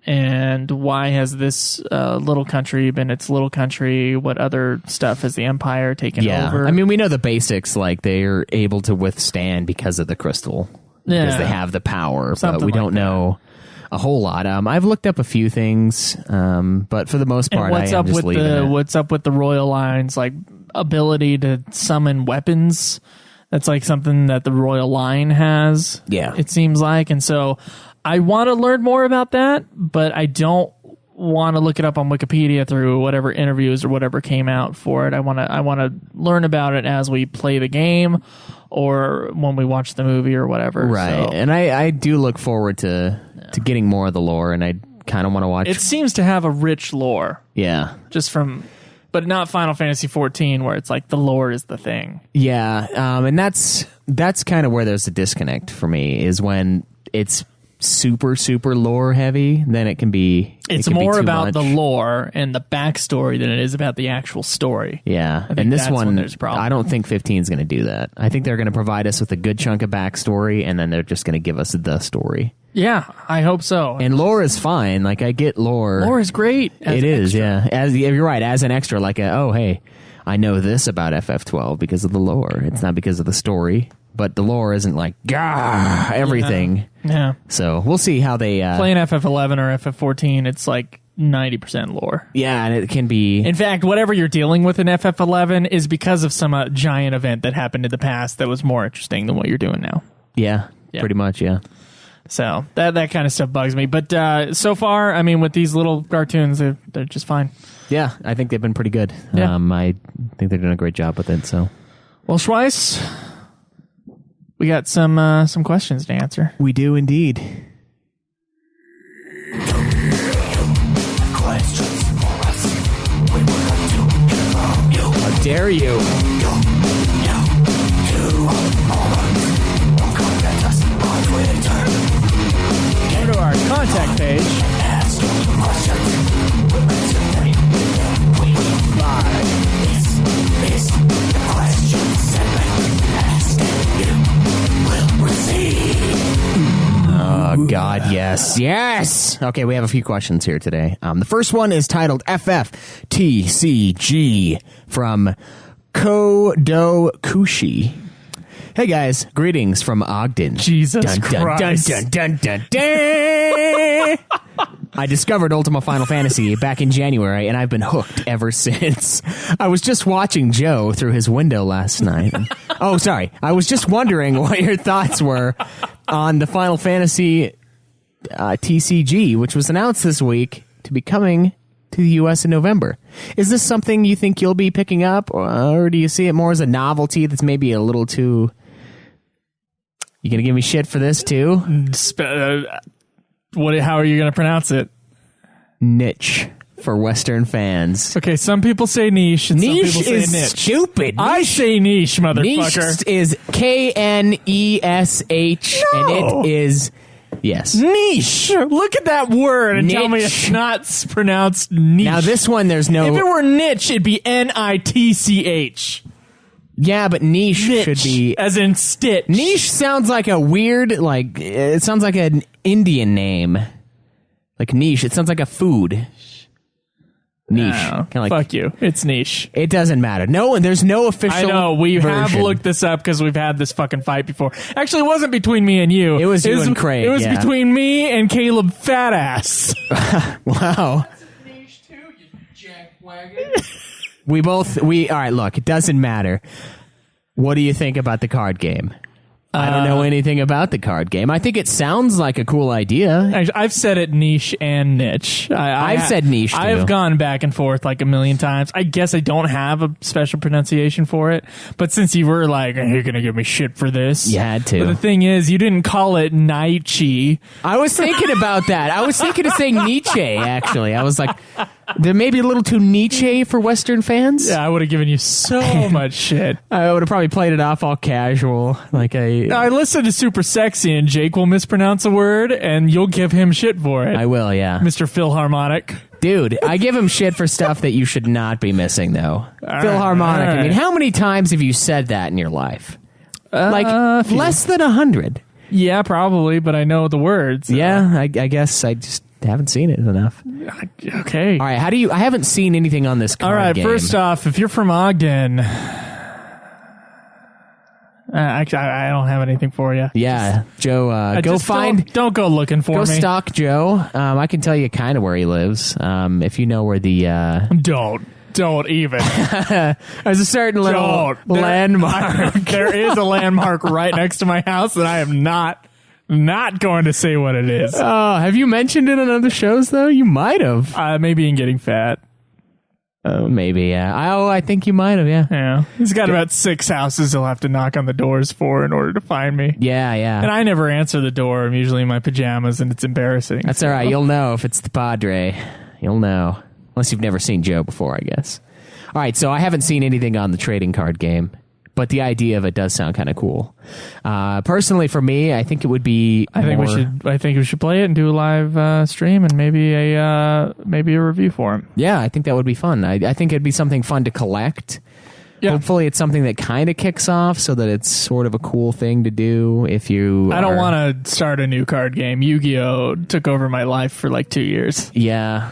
and why has this little country been its little country? What other stuff has the Empire taken over? I mean, we know the basics, like they're able to withstand because of the crystal. Because they have the power, but we don't know a whole lot. I've looked up a few things, but for the most part, I am just leaving it. What's up with the royal line's like ability to summon weapons? That's like something that the royal line has. Yeah, it seems like, and so I want to learn more about that, but I don't want to look it up on Wikipedia through whatever interviews or whatever came out for it. I want to learn about it as we play the game or when we watch the movie or whatever. Right. So, and I do look forward to getting more of the lore, and I kind of want to watch. It seems to have a rich lore. Yeah. But not Final Fantasy XIV, where it's like the lore is the thing. Yeah. And that's kind of where there's a disconnect for me, is when it's super lore heavy, then it can be more about much. The lore and the backstory than it is about the actual story. Yeah, I think and this that's one, when there's a problem. I don't think 15 is going to do that. I think they're going to provide us with a good chunk of backstory, and then they're just going to give us the story. Yeah, I hope so. And lore is fine. Like, I get lore. Lore is great. It is, yeah. You're right. As an extra, like, hey, I know this about FF12 because of the lore. It's not because of the story. But the lore isn't like, everything. Yeah. So we'll see how they... Playing FF11 or FF14, it's like 90% lore. Yeah, and it can be... In fact, whatever you're dealing with in FF11 is because of some giant event that happened in the past that was more interesting than what you're doing now. Yeah, pretty much, yeah. So that kind of stuff bugs me. But so far, I mean, with these little cartoons, they're just fine. Yeah, I think they've been pretty good. Yeah. I think they're doing a great job with it, so... Well, Schweiss... We got some questions to answer. We do indeed. How dare you? Go to our contact page. Oh, God, yes. Yes! Okay, we have a few questions here today. The first one is titled FFTCG from Kodokushi. Hey, guys. Greetings from Ogden. Jesus Christ. Dun, dun, dun, dun, dun. I discovered Ultima Final Fantasy back in January, and I've been hooked ever since. I was just watching Joe through his window last night. Oh, sorry. I was just wondering what your thoughts were on the Final Fantasy TCG, which was announced this week to be coming to the U.S. in November. Is this something you think you'll be picking up, or do you see it more as a novelty that's maybe a little too... You gonna give me shit for this, too? How are you going to pronounce it? Niche for Western fans. Okay, some people say niche, and niche some people is say niche. Stupid. I say niche, motherfucker. Niche is Knesh, and it is... Yes. Niche. Look at that word and tell me it's not pronounced niche. Now, this one, there's no... If it were niche, it'd be Nitch. Yeah, but niche should be... As in stitch. Niche sounds like a weird, like... It sounds like an Indian name. Like niche. It sounds like a food. Niche. Oh, like, fuck you. It's niche. It doesn't matter. No, there's no official I know. We have version. looked this up because we've had this fucking fight before. Actually, it wasn't between me and you. It was you and Craig, It was between me and Caleb Fatass. Wow. That's a niche too, you jackwagon. All right, look, it doesn't matter. What do you think about the card game? I don't know anything about the card game. I think it sounds like a cool idea. I've said it niche and niche. I've said niche, too. I've gone back and forth like a million times. I guess I don't have a special pronunciation for it. But since you were like, you're going to give me shit for this. You had to. But the thing is, you didn't call it Nietzsche. I was thinking about that. I was thinking of saying Nietzsche, actually. I was like, there may be a little too Nietzsche for Western fans. Yeah, I would have given you so much shit. I would have probably played it off all casual. Like I listened to Super Sexy, and Jake will mispronounce a word, and you'll give him shit for it. I will, yeah. Mr. Philharmonic. Dude, I give him shit for stuff that you should not be missing, though. Philharmonic. Right. I mean, how many times have you said that in your life? Less than 100. Yeah, probably, but I know the words. Yeah, I guess I just haven't seen it enough. Okay. All right, I haven't seen anything on this card All right, game. first off, if you're from Ogden, I don't have anything for you. Yeah, Joe, Don't go looking for me. Go stalk Joe. I can tell you kind of where he lives. If you know where the... Don't even. There's a certain little landmark. There is a landmark right next to my house, and I am not going to say what it is. Oh, have you mentioned it on other shows, though? You might have. Maybe in Getting Fat. Oh, maybe, yeah. I think you might have, yeah. Yeah. He's got about 6 houses he'll have to knock on the doors for in order to find me. Yeah, yeah. And I never answer the door. I'm usually in my pajamas, and it's embarrassing. That's all right. You'll know if it's the Padre. You'll know. Unless you've never seen Joe before, I guess. All right, so I haven't seen anything on the trading card game, but the idea of it does sound kind of cool. Personally, for me, I think it would be. I think we should play it and do a live stream and maybe a review for him. Yeah, I think that would be fun. I think it'd be something fun to collect. Yeah. Hopefully, it's something that kind of kicks off, so that it's sort of a cool thing to do. If you, I don't want to start a new card game. Yu-Gi-Oh took over my life for like 2 years. Yeah.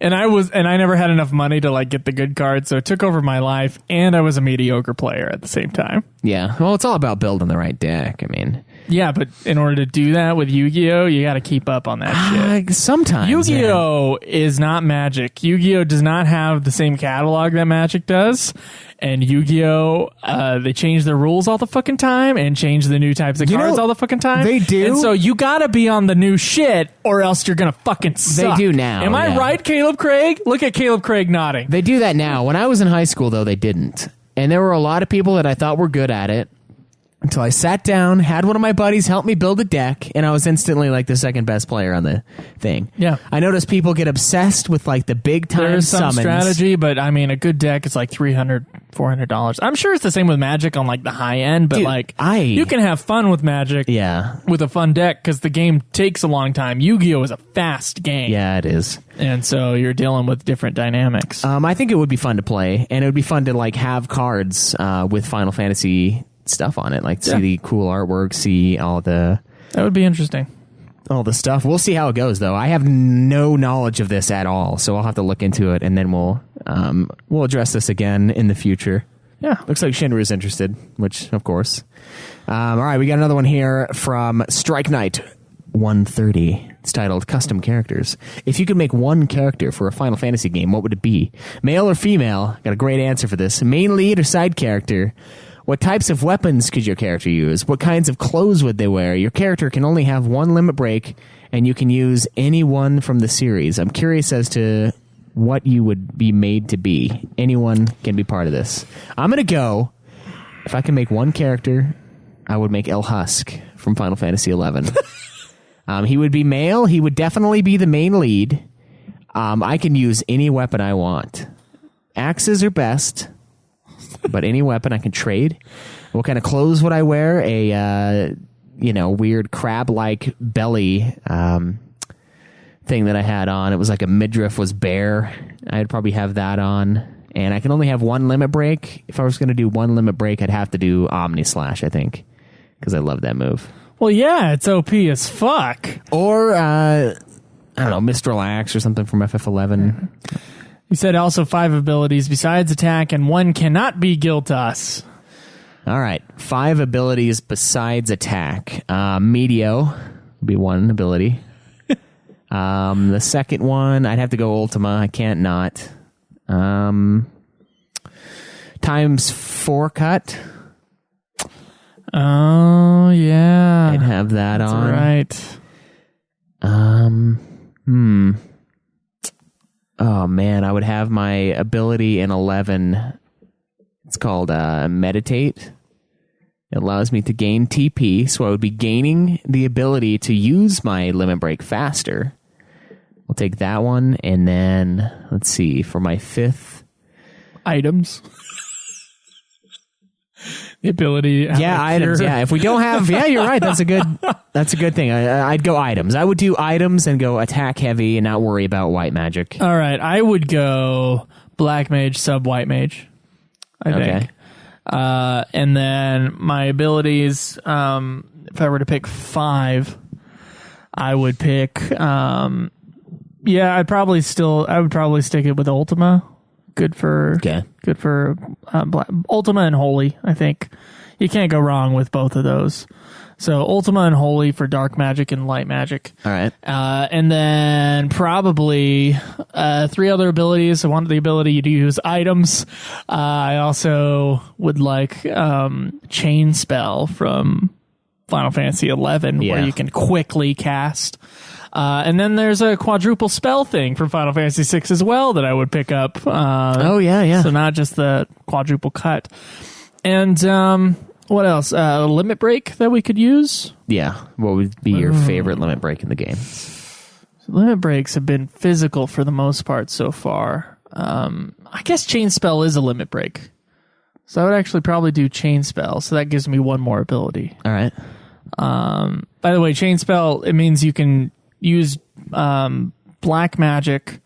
And I never had enough money to like get the good cards, so it took over my life, and I was a mediocre player at the same time. Yeah, well, it's all about building the right deck. I mean, yeah, but in order to do that with Yu-Gi-Oh, you got to keep up on that shit. Sometimes Yu-Gi-Oh is not Magic. Yu-Gi-Oh does not have the same catalog that Magic does. And Yu-Gi-Oh, they change their rules all the fucking time and change the new types of cards all the fucking time. They do. And so you gotta be on the new shit or else you're gonna fucking suck. They do now. Am I right, Caleb Craig? Look at Caleb Craig nodding. They do that now. When I was in high school, though, they didn't. And there were a lot of people that I thought were good at it. Until I sat down, had one of my buddies help me build a deck, and I was instantly like the second best player on the thing. Yeah. I noticed people get obsessed with like the big time There's some summons. strategy, but I mean, a good deck is like $300, $400. I'm sure it's the same with Magic on like the high end, but you can have fun with Magic with a fun deck because the game takes a long time. Yu-Gi-Oh is a fast game. Yeah, it is. And so you're dealing with different dynamics. I think it would be fun to play, and it would be fun to like have cards with Final Fantasy stuff on it, like see the cool artwork, see all the... That would be interesting. All the stuff. We'll see how it goes, though. I have no knowledge of this at all, so I'll have to look into it, and then we'll address this again in the future. Yeah. Looks like Shinru's interested, which, of course. All right, we got another one here from Strike Knight 130. It's titled Custom Characters. If you could make one character for a Final Fantasy game, what would it be? Male or female? Got a great answer for this. Main lead or side character? What types of weapons could your character use? What kinds of clothes would they wear? Your character can only have one limit break, and you can use any one from the series. I'm curious as to what you would be made to be. Anyone can be part of this. I'm going to go, if I can make one character, I would make El Husk from Final Fantasy XI. He would be male. He would definitely be the main lead. I can use any weapon I want. Axes are best. But any weapon I can trade. What kind of clothes would I wear? A weird crab-like belly thing that I had on. It was like a midriff was bare. I'd probably have that on. And I can only have one limit break. If I was going to do one limit break, I'd have to do Omni Slash, I think, because I love that move. Well, yeah, it's OP as fuck. Or I don't know, Mistral Axe or something from FF11. He said also 5 abilities besides attack, and 1 cannot be Guiltas. All right, 5 abilities besides attack. Meteo would be one ability. The second one, I'd have to go Ultima. I can't not. Times 4 cut. Oh, yeah. I'd have that That's on. Right. Oh, man, I would have my ability in 11. It's called Meditate. It allows me to gain TP, so I would be gaining the ability to use my limit break faster. We'll take that one, and then, let's see, for my 5th... Items. The ability... items, yeah. If we don't have... Yeah, you're right, that's a good thing. I'd go items. I would do items and go attack heavy and not worry about white magic. All right, I would go black mage, sub white mage, I think. And then my abilities, if I were to pick 5, I would pick. I would probably stick it with Ultima. Good for Ultima and Holy. I think you can't go wrong with both of those. So Ultima and Holy for dark magic and light magic. All right. And then probably 3 other abilities. I wanted the ability to use items. I also would like Chain Spell from Final Fantasy XI, where you can quickly cast. And then there's a quadruple spell thing from Final Fantasy VI as well that I would pick up. So not just the quadruple cut. And what else? Limit break that we could use? Yeah. What would be your favorite limit break in the game? Limit breaks have been physical for the most part so far. I guess Chain Spell is a limit break. So I would actually probably do Chain Spell. So that gives me one more ability. All right. By the way, Chain Spell, it means you can use black magic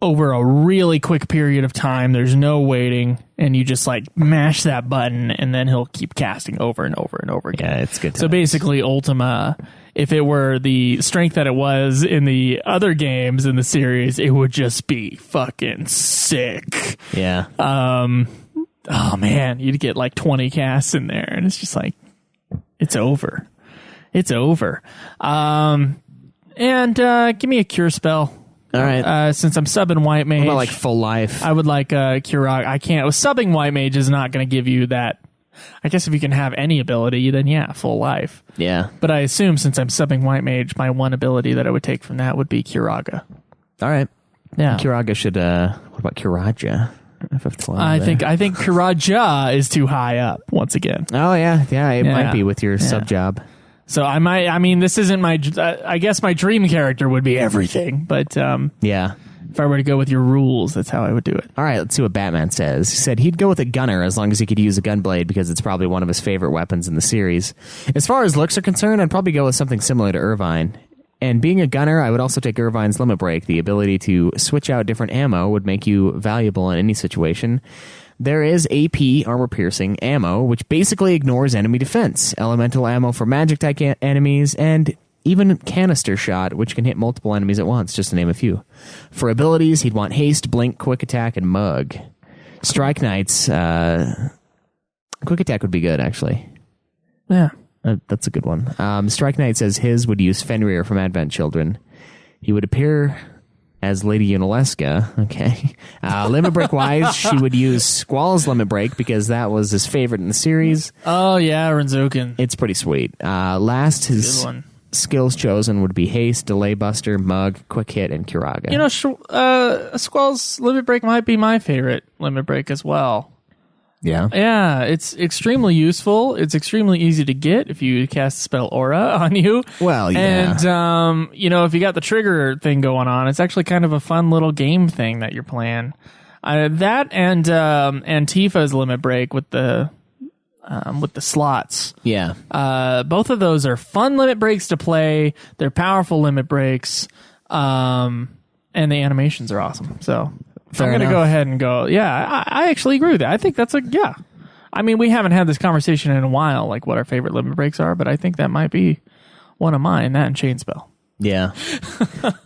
over a really quick period of time. There's no waiting, and you just like mash that button, and then he'll keep casting over and over and over again. Yeah, it's good. So basically, Ultima, if it were the strength that it was in the other games in the series, it would just be fucking sick. Yeah. Oh man, you'd get like 20 casts in there, and it's just like, it's over. It's over. And give me a cure spell. All right. Since I'm subbing White Mage. What about like full life? I would like Curaga. I can't. Subbing White Mage is not going to give you that. I guess if you can have any ability, then yeah, full life. Yeah. But I assume since I'm subbing White Mage, my one ability that I would take from that would be Curaga. All right. Yeah. Curaga should, what about Curaja? I think Curaja is too high up once again. Oh yeah. Yeah, it might be with your sub job. So this isn't my, I guess my dream character would be everything, but yeah. If I were to go with your rules, that's how I would do it. All right, let's see what Batman says. He said he'd go with a gunner as long as he could use a gunblade because it's probably one of his favorite weapons in the series. As far as looks are concerned, I'd probably go with something similar to Irvine. And being a gunner, I would also take Irvine's Limit Break. The ability to switch out different ammo would make you valuable in any situation. There is AP, armor-piercing, ammo, which basically ignores enemy defense, elemental ammo for magic-type enemies, and even canister shot, which can hit multiple enemies at once, just to name a few. For abilities, he'd want haste, blink, quick attack, and mug. Strike Knights, quick attack would be good, actually. Yeah. That's a good one. Strike Knight says his would use Fenrir from Advent Children. He would appear as Lady Unalesca. Okay. Limit Break wise, she would use Squall's Limit Break because that was his favorite in the series. Oh, yeah, Renzukin. It's pretty sweet. His skills chosen would be Haste, Delay Buster, Mug, Quick Hit, and Curaga. You know, Squall's Limit Break might be my favorite Limit Break as well. Yeah. Yeah, it's extremely useful. It's extremely easy to get if you cast spell Aura on you. Well, yeah. And, if you got the trigger thing going on, it's actually kind of a fun little game thing that you're playing. That and Tifa's Limit Break with the slots. Yeah. Both of those are fun limit breaks to play. They're powerful limit breaks. And the animations are awesome. So I'm going to go ahead and go. Yeah, I actually agree with that. I think that's I mean, we haven't had this conversation in a while, like what our favorite limit breaks are, but I think that might be one of mine, that and Chain Spell. Yeah.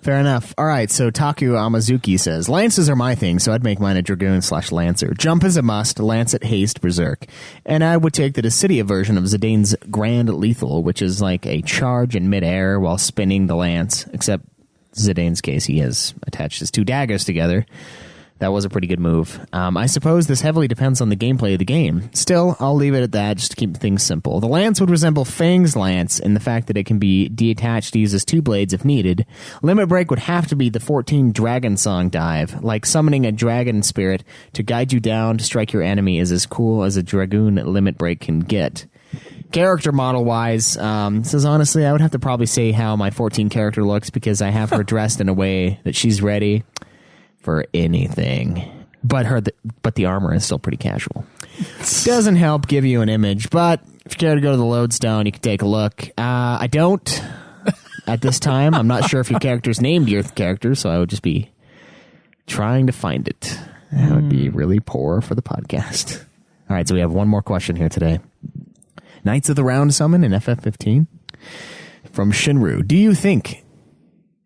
Fair enough. All right, so Taku Amazuki says, Lances are my thing, so I'd make mine a Dragoon/Lancer. Jump is a must, Lancet, Haste, Berserk. And I would take the Dissidia version of Zidane's Grand Lethal, which is like a charge in midair while spinning the lance, except Zidane's case, he has attached his two daggers together. That was a pretty good move. I suppose this heavily depends on the gameplay of the game. Still, I'll leave it at that just to keep things simple. The lance would resemble Fang's lance in the fact that it can be detached to use as two blades if needed. Limit Break would have to be the 14 Dragon Song dive. Like summoning a dragon spirit to guide you down to strike your enemy is as cool as a Dragoon Limit Break can get. Character model-wise, says honestly, I would have to probably say how my 14 character looks because I have her dressed in a way that she's ready for anything, but the armor is still pretty casual. Doesn't help give you an image, but if you care to go to the Lodestone, you can take a look. I don't at this time. I'm not sure if your character's named your character, so I would just be trying to find it. That would be really poor for the podcast. All right, so we have one more question here today. Knights of the Round summon in FF15. from Shinru. Do you think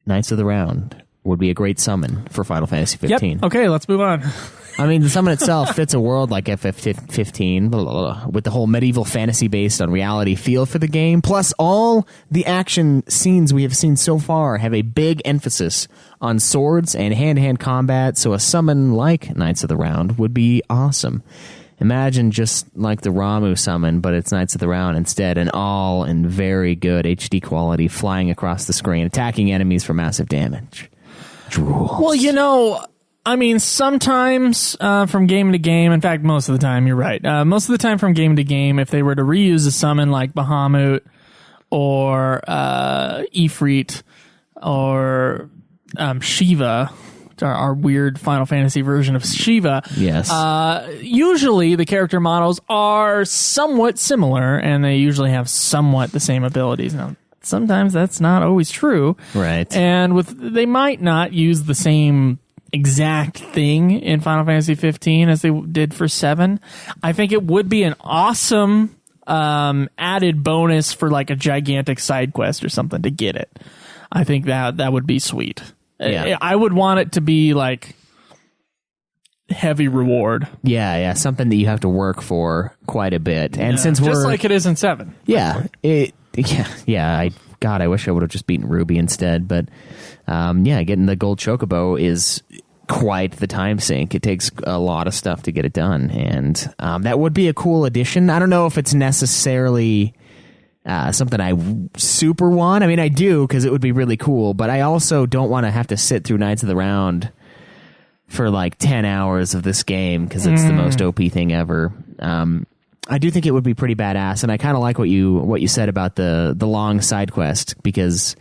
Knights of the Round would be a great summon for Final Fantasy 15? Yep. Okay, let's move on. I mean, the summon itself fits a world like FF15 with the whole medieval fantasy based on reality feel for the game. Plus, all the action scenes we have seen so far have a big emphasis on swords and hand-to-hand combat, so a summon like Knights of the Round would be awesome. Imagine just like the Ramuh summon, but it's Knights of the Round instead, and all in very good HD quality, flying across the screen, attacking enemies for massive damage. Drools. Well, I mean, sometimes from game to game, in fact, most of the time, you're right. Most of the time from game to game, if they were to reuse a summon like Bahamut or Ifrit or Shiva, our weird Final Fantasy version of Shiva, yes. Usually the character models are somewhat similar, and they usually have somewhat the same abilities. Now, sometimes that's not always true. Right. And they might not use the same exact thing in Final Fantasy 15 as they did for 7. I think it would be an awesome added bonus for like a gigantic side quest or something to get it. I think that would be sweet. Yeah. I would want it to be like heavy reward. Yeah, something that you have to work for quite a bit. And since we're just like it is in 7. I wish I would have just beaten Ruby instead, but getting the gold chocobo is quite the time sink. It takes a lot of stuff to get it done, and that would be a cool addition. I don't know if it's necessarily something I super want. I mean, I do, because it would be really cool, but I also don't want to have to sit through Knights of the Round for like 10 hours of this game, because it's the most OP thing ever. I do think it would be pretty badass, and I kind of like what you said about the long side quest, because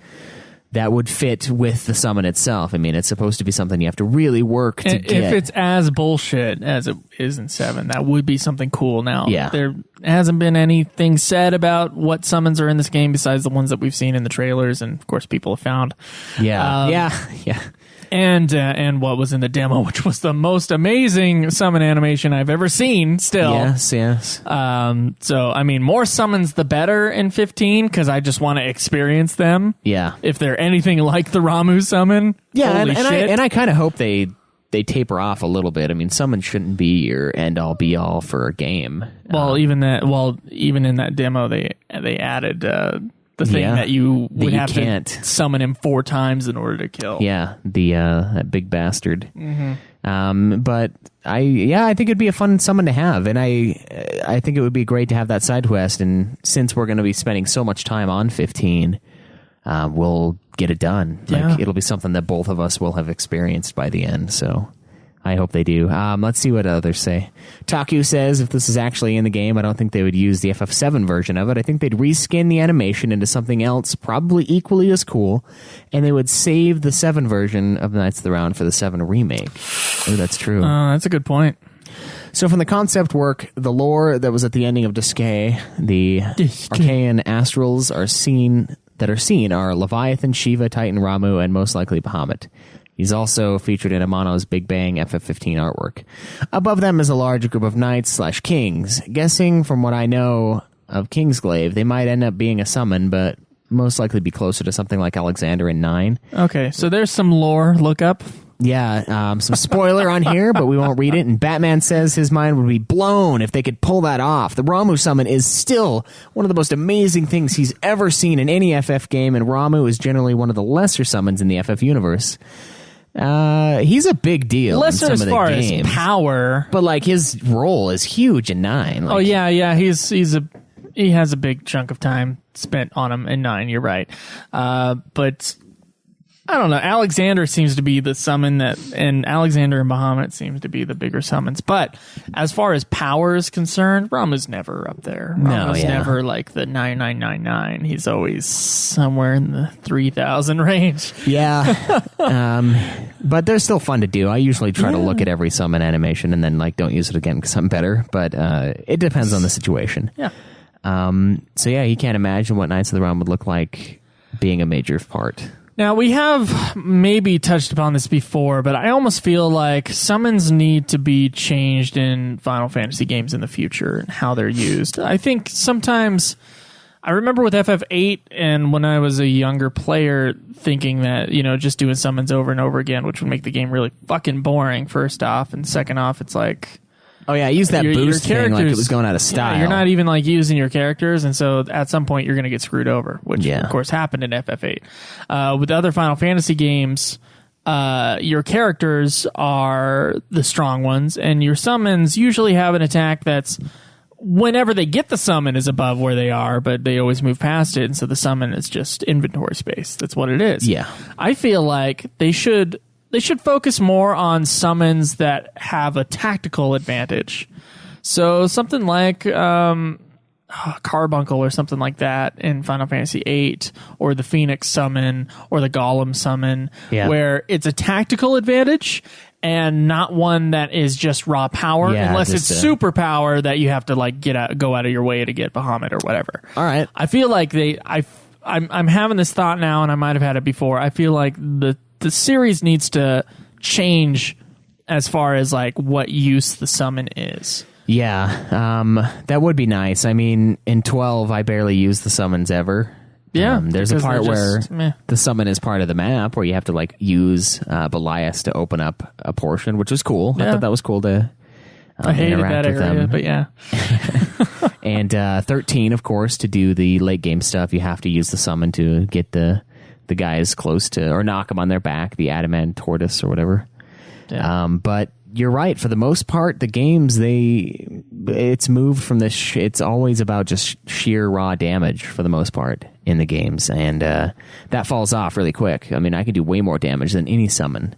that would fit with the summon itself. I mean, it's supposed to be something you have to really work to get. If it's as bullshit as it is in 7, that would be something cool. Now, yeah. There hasn't been anything said about what summons are in this game besides the ones that we've seen in the trailers, and of course people have found. Yeah. And what was in the demo, which was the most amazing summon animation I've ever seen still. Yes. So, I mean, more summons the better in 15, because I just want to experience them. Yeah. If they're anything like the Ramuh summon. Yeah, holy shit. I kind of hope they taper off a little bit. I mean, summon shouldn't be your end-all be-all for a game. Well, even in that demo, they added the thing that you would have to summon him 4 times in order to kill. Yeah, that big bastard. Mm-hmm. But I think it'd be a fun summon to have, and I think it would be great to have that side quest. And since we're going to be spending so much time on 15, we'll get it done. Yeah. Like, it'll be something that both of us will have experienced by the end. So I hope they do. Let's see what others say. Taku says if this is actually in the game, I don't think they would use the FF7 version of it. I think they'd reskin the animation into something else probably equally as cool, and they would save the 7 version of Knights of the Round for the 7 remake. Oh, that's true. That's a good point. So from the concept work, the lore that was at the ending of Disgaea, the arcane astrals are seen are Leviathan, Shiva, Titan, Ramuh, and most likely Bahamut. He's also featured in Amano's Big Bang FF15 artwork. Above them is a large group of knights/kings. Guessing from what I know of Kingsglaive, they might end up being a summon, but most likely be closer to something like Alexander in 9. Okay, so there's some lore lookup. Yeah, some spoiler on here, but we won't read it. And Batman says his mind would be blown if they could pull that off. The Ramuh summon is still one of the most amazing things he's ever seen in any FF game, and Ramuh is generally one of the lesser summons in the FF universe. He's a big deal. Lesser in some as far of the games. as power, but like his role is huge in 9. Like, he has a big chunk of time spent on him in 9. You're right, but I don't know. Alexander seems to be the summon and Alexander and Bahamut seems to be the bigger summons. But as far as power is concerned, Ramuh's never up there. Ramuh's never like the 9999. He's always somewhere in the 3000 range. Yeah. But they're still fun to do. I usually try to look at every summon animation and then like don't use it again because I'm better. But it depends on the situation. Yeah. So yeah, you can't imagine what Knights of the Round would look like being a major part. Now, we have maybe touched upon this before, but I almost feel like summons need to be changed in Final Fantasy games in the future and how they're used. I think sometimes I remember with FF8 and when I was a younger player thinking that, just doing summons over and over again, which would make the game really fucking boring, first off. And second off, it's like... Oh, yeah, I used that boost thing like it was going out of style. Yeah, you're not even like using your characters, and so at some point you're going to get screwed over, which of course happened in FF8. With other Final Fantasy games, your characters are the strong ones, and your summons usually have an attack that's... whenever they get the summon is above where they are, but they always move past it, and so the summon is just inventory space. That's what it is. Yeah. I feel like they should focus more on summons that have a tactical advantage. So something like Carbuncle or something like that in Final Fantasy VIII, or the Phoenix summon, or the Golem summon, where it's a tactical advantage and not one that is just raw power, unless it's super power that you have to like go out of your way to get Bahamut or whatever. All right. I feel like I'm having this thought now, and I might have had it before. I feel like the series needs to change as far as like what use the summon is. Yeah, that would be nice. I mean, in 12, I barely use the summons ever. Yeah, there's a part where the summon is part of the map where you have to like use Belias to open up a portion, which was cool. I thought that was cool to I hated that with area, them. but yeah. And 13, of course, to do the late game stuff, you have to use the summon to get the guys close to, or knock them on their back, the adamant tortoise or whatever. Yeah. But you're right. For the most part, the games, it's moved from this. It's always about just sheer raw damage for the most part in the games, and that falls off really quick. I mean, I can do way more damage than any summon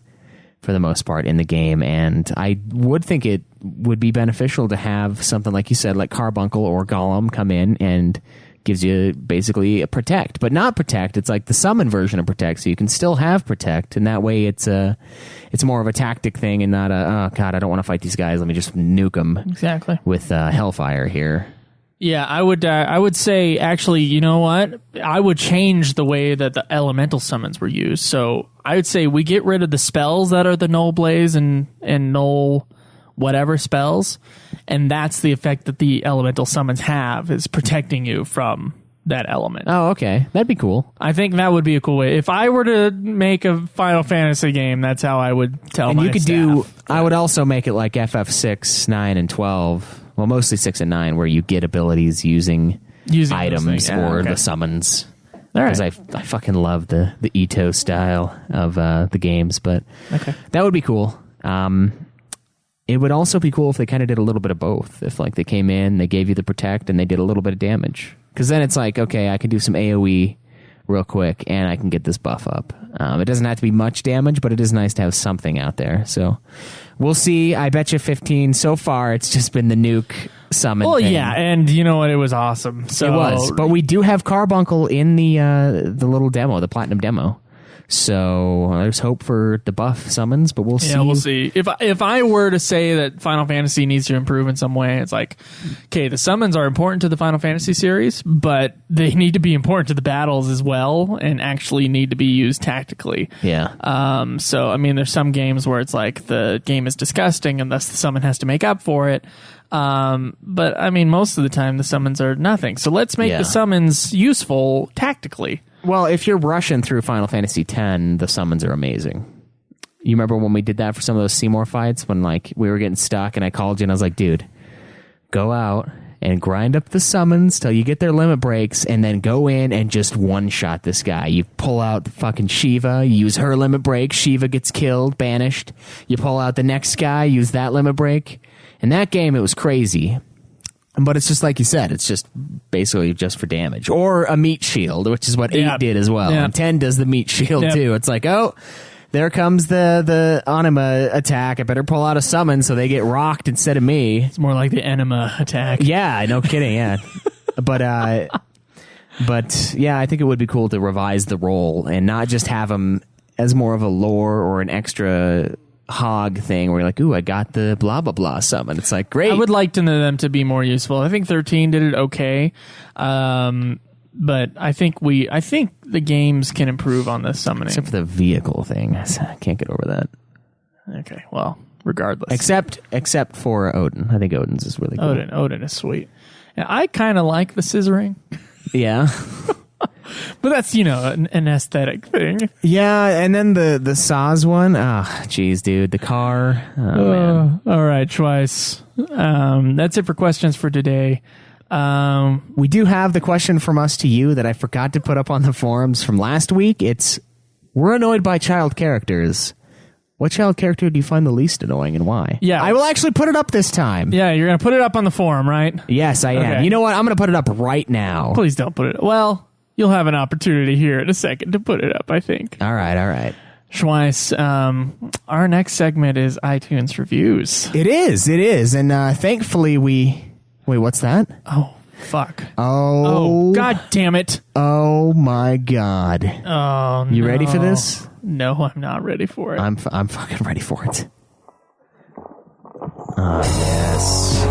for the most part in the game, and I would think it would be beneficial to have something like you said, like Carbuncle or Golem come in and gives you basically a protect, but not protect. It's like the summon version of protect, so you can still have protect, and that way it's more of a tactic thing and not a, oh god, I don't want to fight these guys, let me just nuke them exactly with Hellfire here. Yeah, I would say, actually, you know what? I would change the way that the elemental summons were used. So I would say we get rid of the spells that are the Null Blaze and Null whatever spells, and that's the effect that the elemental summons have, is protecting you from that element. Oh, okay. That'd be cool. I think that would be a cool way. If I were to make a Final Fantasy game, that's how I would tell my staff. I would also make it like FF6, 9, and 12. Well, mostly 6 and 9, where you get abilities using items or the summons. Because I fucking love the Ito style of the games, but that would be cool. It would also be cool if they kind of did a little bit of both. If like they came in, they gave you the protect, and they did a little bit of damage. Because then it's like, okay, I can do some AoE real quick, and I can get this buff up. It doesn't have to be much damage, but it is nice to have something out there. So we'll see. I bet you 15 so far. It's just been the nuke summon. Well, thing. yeah, and you know what? It was awesome. So it was, but we do have Carbuncle in the little demo, the platinum demo. So there's hope for the buff summons, but we'll see. Yeah, we'll see. If I were to say that Final Fantasy needs to improve in some way, it's like, okay, the summons are important to the Final Fantasy series, but they need to be important to the battles as well, and actually need to be used tactically. Yeah. So I mean, there's some games where it's like the game is disgusting, and thus the summon has to make up for it. But I mean, most of the time the summons are nothing. So let's make the summons useful tactically. Well, if you're rushing through Final Fantasy X, the summons are amazing. You remember when we did that for some of those Seymour fights when like we were getting stuck and I called you and I was like, dude, go out and grind up the summons till you get their limit breaks and then go in and just one-shot this guy. You pull out the fucking Shiva, you use her limit break, Shiva gets killed, banished. You pull out the next guy, use that limit break. In that game, it was crazy. But it's just like you said, it's just basically just for damage. Or a meat shield, which is what 8 did as well. And 10 does the meat shield too. It's like, oh, there comes the Anima attack. I better pull out a summon so they get rocked instead of me. It's more like the Enema attack. Yeah, no kidding, yeah. But yeah, I think it would be cool to revise the role and not just have them as more of a lore or an extra hog thing where you're like, ooh, I got the blah blah blah summon. It's like, great. I would like to know them to be more useful. I think 13 did it okay, but I think the games can improve on this summoning, except for the vehicle thing. I can't get over that. Okay, well, regardless, except for Odin. I think Odin's is really cool. Odin is sweet. Yeah, I kind of like the scissoring. Yeah. But that's, an aesthetic thing. Yeah, and then the Saz one. Jeez, dude. The car. Oh, man. All right, Twice. That's it for questions for today. We do have the question from us to you that I forgot to put up on the forums from last week. We're annoyed by child characters. What child character do you find the least annoying and why? Yeah. I will actually put it up this time. Yeah, you're going to put it up on the forum, right? Yes, I am. Okay. You know what? I'm going to put it up right now. Please don't put it. Well, you'll have an opportunity here in a second to put it up, I think. All right. Schweiss, our next segment is iTunes reviews. It is. And thankfully Wait, what's that? Oh, fuck. Oh, God damn it. Oh, my God. Oh, no. You ready for this? No, I'm not ready for it. I'm fucking ready for it. Oh, yes.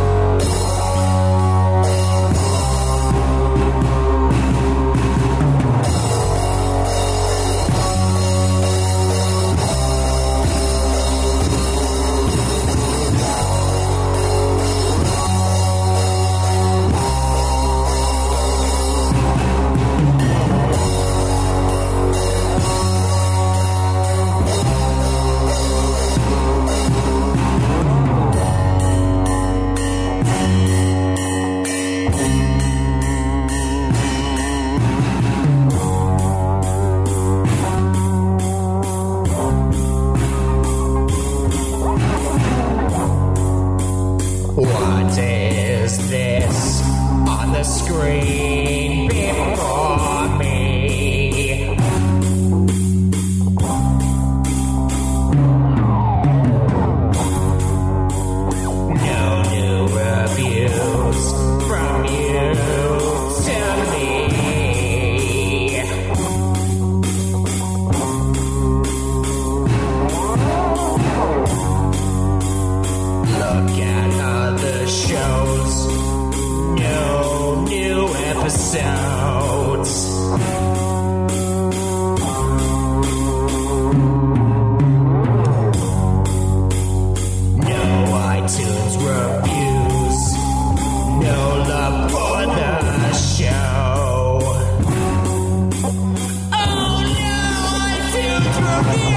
What is this on the screen before me? No new reviews from you to me. Look at other shows. No new episodes. No iTunes reviews. No love for the show. Oh no, iTunes reviews.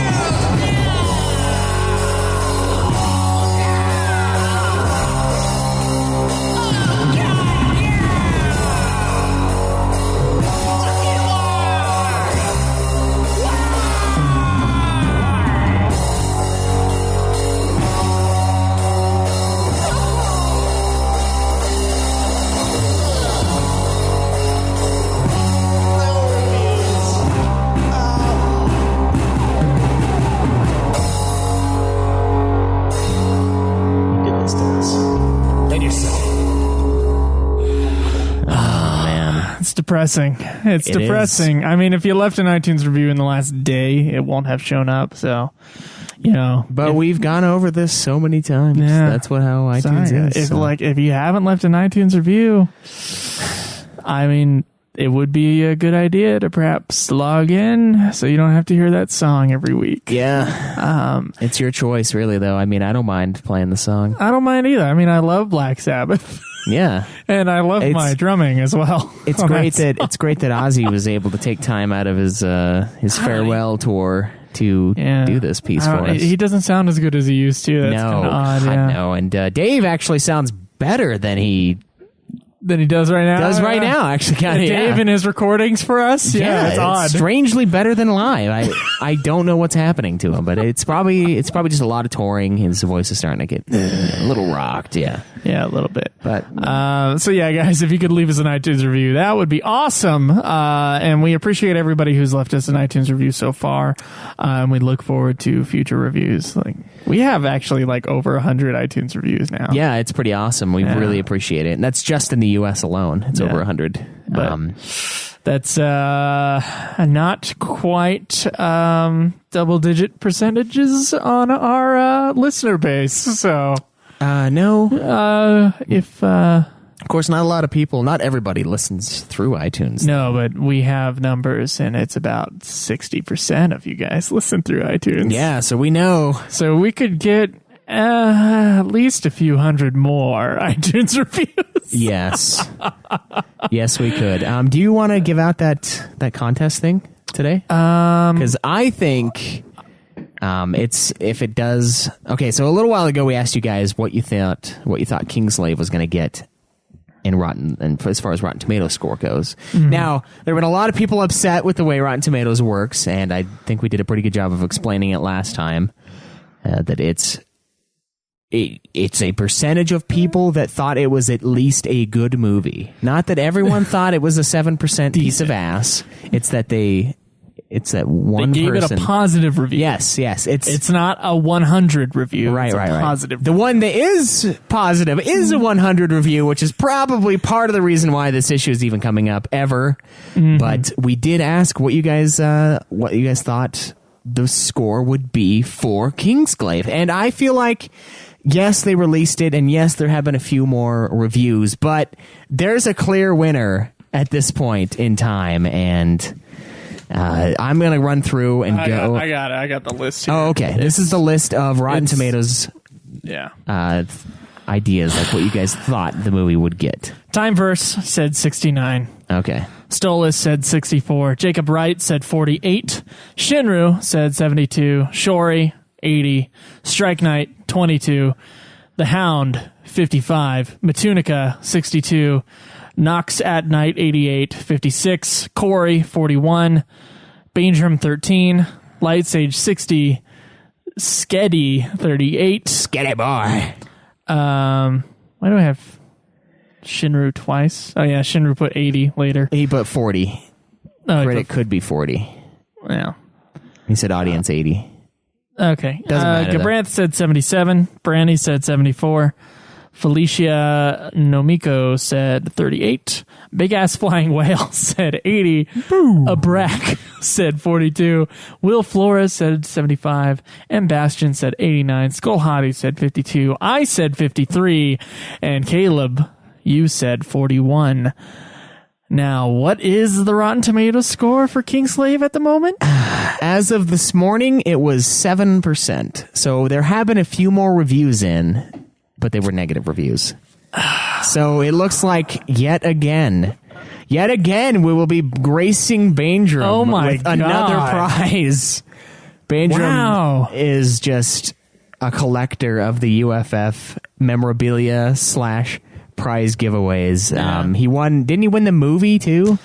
It's depressing. It's depressing. I mean, if you left an iTunes review in the last day, it won't have shown up. So, But we've gone over this so many times. Yeah. That's how iTunes is. If you haven't left an iTunes review, I mean, it would be a good idea to perhaps log in so you don't have to hear that song every week. Yeah. It's your choice, really, though. I mean, I don't mind playing the song. I don't mind either. I mean, I love Black Sabbath. Yeah. And I love my drumming as well. It's great that Ozzy was able to take time out of his farewell tour to do this piece for us. He doesn't sound as good as he used to. That's kind of odd. I know. And Dave actually sounds better than he does right now. Actually, kind of. Dave in his recordings for us. Yeah, it's odd. Strangely better than live. I don't know what's happening to him, but it's probably just a lot of touring. His voice is starting to get a little rocked. Yeah, a little bit. But so yeah, guys, if you could leave us an iTunes review, that would be awesome. And we appreciate everybody who's left us an iTunes review so far. And we look forward to future reviews. We have actually over 100 iTunes reviews now. Yeah, it's pretty awesome. We really appreciate it. And that's just in the U.S. alone. It's over 100. But that's not quite double-digit percentages on our listener base. So no. Of course, not a lot of people, not everybody listens through iTunes. No, but we have numbers, and it's about 60% of you guys listen through iTunes. Yeah, so we know. So we could get at least a few hundred more iTunes reviews. Yes. Yes, we could. Do you want to give out that contest thing today? Because I think it's if it does. Okay, so a little while ago we asked you guys what you thought Kingslave was going to get in Rotten, and as far as Rotten Tomatoes score goes. Now, there have been a lot of people upset with the way Rotten Tomatoes works, and I think we did a pretty good job of explaining it last time, that it's a percentage of people that thought it was at least a good movie. Not that everyone thought it was a 7% piece of ass. It's that one they gave person. it a positive review. Yes. It's not a 100 review. Right. Positive. The one that is positive is a 100 review, which is probably part of the reason why this issue is even coming up ever. But we did ask what you guys thought the score would be for Kingsglaive, and I feel like, yes, they released it, and yes, there have been a few more reviews, but there's a clear winner at this point in time, and I'm going to run through and go. I got it. I got the list here. Oh, okay. This is the list of Rotten Tomatoes ideas, like what you guys thought the movie would get. Timeverse said 69. Okay. Stolas said 64. Jacob Wright said 48. Shinru said 72. Shori, 80. Strike Knight, 22. The Hound, 55. Matunica, 62. Nox at Night, 88. 56. Corey, 41. Bainjram, 13. Light Sage, 60. Skedy, 38. Skedy boy. Why do I have Shinru twice? Oh, yeah, Shinru put 80 later. He put 40. Oh, Critic could be 40. Yeah. He said audience 80. Okay. Doesn't matter, Gabranth said 77. Brandy said 74. Felicia Nomiko said 38. Big Ass Flying Whale said 80. Abrak said 42. Will Flores said 75. And Bastion said 89. Skull Hottie said 52. I said 53. And Caleb, you said 41. Now, what is the Rotten Tomatoes score for Kingslave at the moment? As of this morning, it was 7%. So there have been a few more reviews in, but they were negative reviews. So it looks like yet again, we will be gracing Bainjram with another prize. Bainjram is just a collector of the UFF memorabilia / prize giveaways. Yeah. He won. Didn't he win the movie too?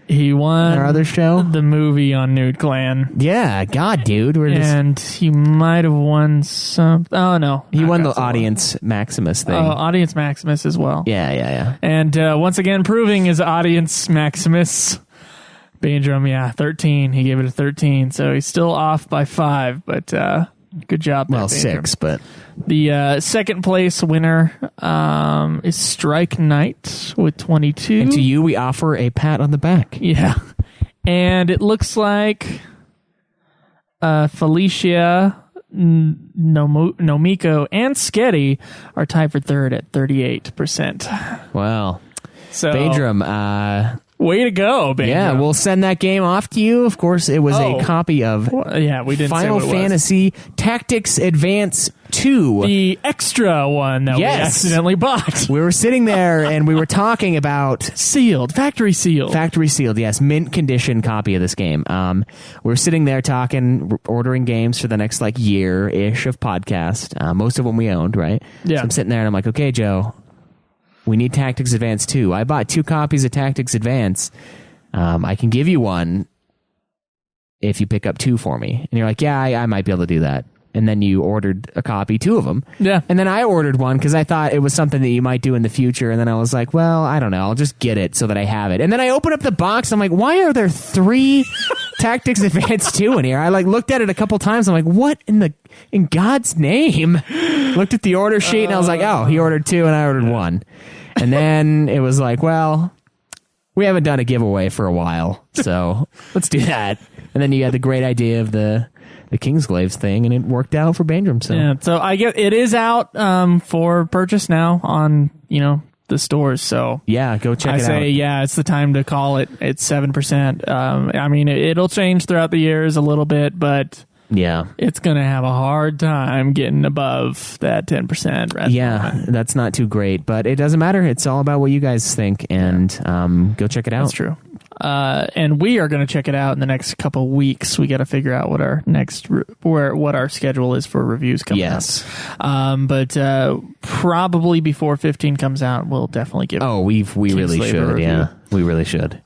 He won our other show, the movie on Nude Clan. Yeah, God, dude, and he might have won some. Oh no, he won the Audience Maximus thing. Oh, Audience Maximus as well. Yeah. And once again, proving his Audience Maximus. Bainjram, 13. He gave it a 13, so he's still off by 5, but good job there, well, Bainjram. 6, but the second place winner is Strike Knight with 22. And to you, we offer a pat on the back. Yeah. And it looks like Felicia, Nomiko, and Skedy are tied for third at 38%. Wow. So, Bainjram, way to go, Bainjram. Yeah, we'll send that game off to you. Of course, it was a copy of we didn't Final say what it Fantasy Tactics Advance 2. The extra one that we accidentally bought. We were sitting there and we were talking about... Factory sealed. Factory sealed, yes. Mint condition copy of this game. We were sitting there talking, ordering games for the next year-ish of podcast. Most of them we owned, right? Yeah. So I'm sitting there and I'm like, okay, Joe, we need Tactics Advance 2. I bought 2 copies of Tactics Advance. I can give you one if you pick up 2 for me. And you're like, yeah, I might be able to do that. And then you ordered a copy, 2 of them. Yeah. And then I ordered one because I thought it was something that you might do in the future. And then I was like, well, I don't know. I'll just get it so that I have it. And then I opened up the box. I'm like, why are there 3 Tactics Advance 2 in here? I looked at it a couple times. I'm like, what in God's name? Looked at the order sheet and I was like, oh, he ordered 2 and I ordered 1. And then it was like, well, we haven't done a giveaway for a while, so let's do that. And then you had the great idea of the Kingsglaives thing, and it worked out for Bainjram. So I get it is out for purchase now on the stores. So yeah, go check it out. I say it's the time to call it. It's 7%. I mean, it'll change throughout the years a little bit, but Yeah. it's going to have a hard time getting above that 10%. That's not too great, but it doesn't matter. It's all about what you guys think, and go check it out. That's true. And we are going to check it out in the next couple weeks. We got to figure out what our what our schedule is for reviews coming up. But probably before 15 comes out, we'll definitely give. Oh, we really should. Yeah, we really should.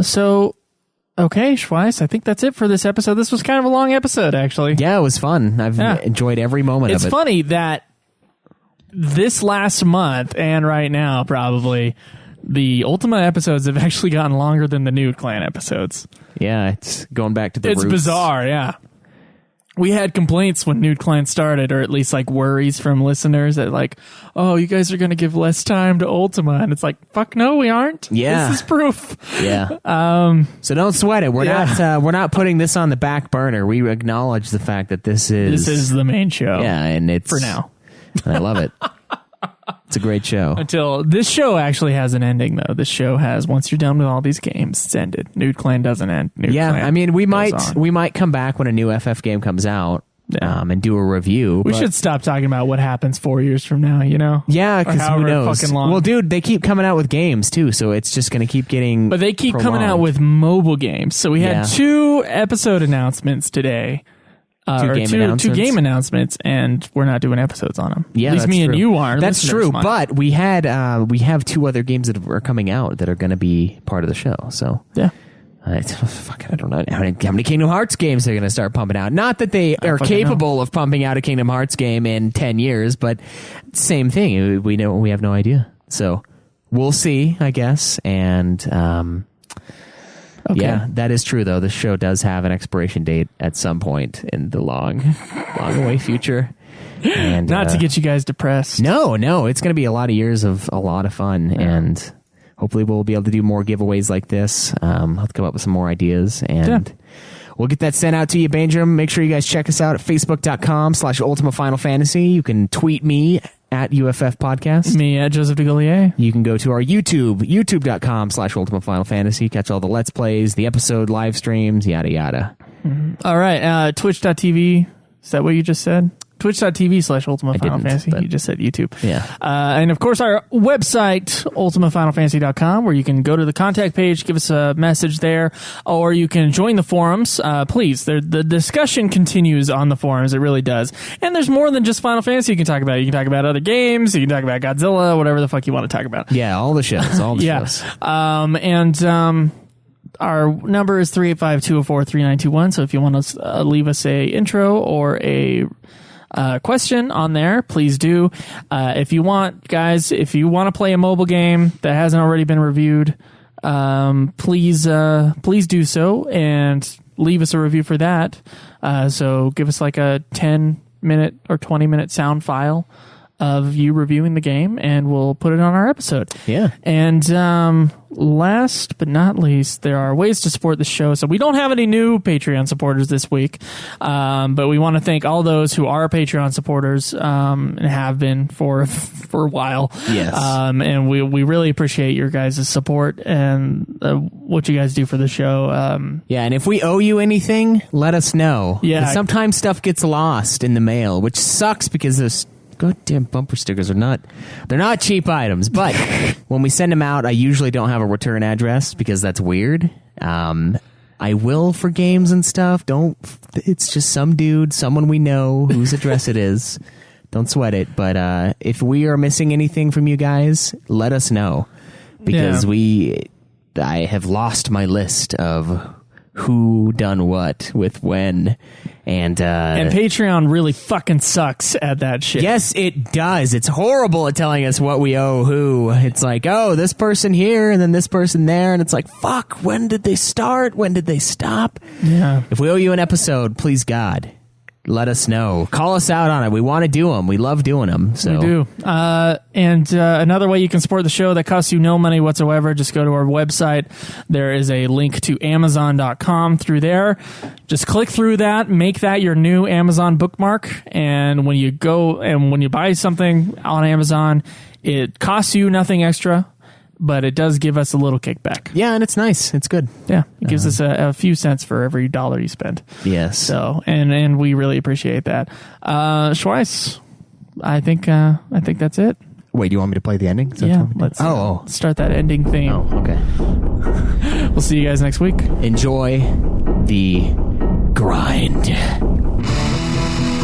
So. Okay, Schweiss, I think that's it for this episode. This was kind of a long episode, actually. Yeah, it was fun. I've enjoyed every moment of it. It's funny that this last month and right now, probably, the Ultima episodes have actually gotten longer than the Nude Clan episodes. Yeah, it's going back to the roots. It's bizarre, yeah. We had complaints when Nude Clan started, or at least like worries from listeners that like, oh, you guys are going to give less time to Ultima. And it's like, fuck no, we aren't. Yeah. This is proof. Yeah. So don't sweat it. We're not putting this on the back burner. We acknowledge the fact that this is the main show. Yeah, and it's for now. And I love it. It's a great show. Until this show actually has an ending, though. This show has, once you're done with all these games, it's ended. Nude Clan doesn't end. I mean, we might come back when a new FF game comes out and do a review. We should stop talking about what happens 4 years from now, you know? Yeah, because who knows? Fucking long. Well, dude, they keep coming out with games, too, so it's just going to keep getting But they keep prolonged. coming out with mobile games. So we had 2 episode announcements today. Two game announcements, and we're not doing episodes on them. Yeah, at least me and you are. That's true. But we have 2 other games that are coming out that are going to be part of the show. So yeah, I don't know how many Kingdom Hearts games they're going to start pumping out. Not that they are capable of pumping out a Kingdom Hearts game in 10 years, but same thing. We have no idea. So we'll see, I guess. And okay. Yeah, that is true, though. The show does have an expiration date at some point in the long away future. And not to get you guys depressed. No, it's going to be a lot of years of a lot of fun, and hopefully we'll be able to do more giveaways like this. I'll have to come up with some more ideas, and we'll get that sent out to you, Bandrum. Make sure you guys check us out at facebook.com/Ultima Final Fantasy. You can tweet me at UFF Podcast. Me at Joseph DeGollier. You can go to our YouTube, youtube.com/Ultima Final Fantasy. Catch all the Let's Plays, the episode live streams, yada, yada. All right. Twitch.tv. Is that what you just said? Twitch.tv/Ultima Final Fantasy. You just said YouTube. Yeah. And of course, our website, ultimafinalfantasy.com, where you can go to the contact page, give us a message there, or you can join the forums. Please, the discussion continues on the forums. It really does. And there's more than just Final Fantasy you can talk about. You can talk about other games. You can talk about Godzilla, whatever the fuck you want to talk about. Yeah, all the shows. All the shows. Our number is 385-204-3921. So if you want to leave us a intro or a question on there, please do. If you want to play a mobile game that hasn't already been reviewed, please do so and leave us a review for that. So give us like a 10-minute or 20-minute sound file of you reviewing the game, and we'll put it on our episode. Yeah. And last but not least, there are ways to support the show. So we don't have any new Patreon supporters this week, but we want to thank all those who are Patreon supporters and have been for a while. Yes. And we really appreciate your guys' support and what you guys do for the show. Yeah, and if we owe you anything, let us know. Yeah. Sometimes stuff gets lost in the mail, which sucks because those goddamn bumper stickers they're not cheap items, but when we send them out, I usually don't have a return address because that's weird. I will for games and stuff. It's just someone we know whose address it is. Don't sweat it. But if we are missing anything from you guys, let us know, because I have lost my list of who done what with when, and Patreon really fucking sucks at that shit. Yes, it does. It's horrible at telling us what we owe who. It's like, oh, this person here and then this person there, and it's like, fuck, when did they start? When did they stop? Yeah. If we owe you an episode, please God, let us know. Call us out on it. We want to do them. We love doing them. So. We do. And another way you can support the show that costs you no money whatsoever, just go to our website. There is a link to Amazon.com through there. Just click through that, make that your new Amazon bookmark, and when you go and when you buy something on Amazon, it costs you nothing extra, but it does give us a little kickback. Yeah, and it's nice. It's good. Yeah, it gives us a few cents for every dollar you spend. Yes. So, and we really appreciate that. Schweiss, I think that's it. Wait, do you want me to play the ending? Yeah, let's start that ending theme. Oh, okay. We'll see you guys next week. Enjoy the grind.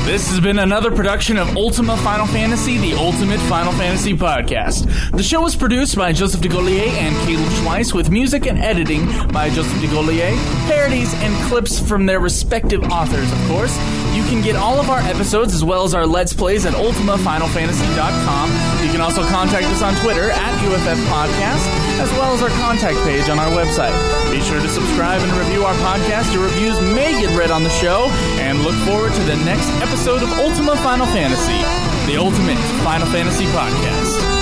This has been another production of Ultima Final Fantasy, the Ultimate Final Fantasy Podcast. The show was produced by Joseph DeGaulier and Caleb Schweiss, with music and editing by Joseph DeGaulier, parodies and clips from their respective authors, of course. You can get all of our episodes as well as our Let's Plays at ultimafinalfantasy.com. You can also contact us on Twitter at UFF Podcast, as well as our contact page on our website. Be sure to subscribe and review our podcast. Your reviews may get read on the show, and look forward to the next episode of Ultima Final Fantasy, the Ultimate Final Fantasy Podcast.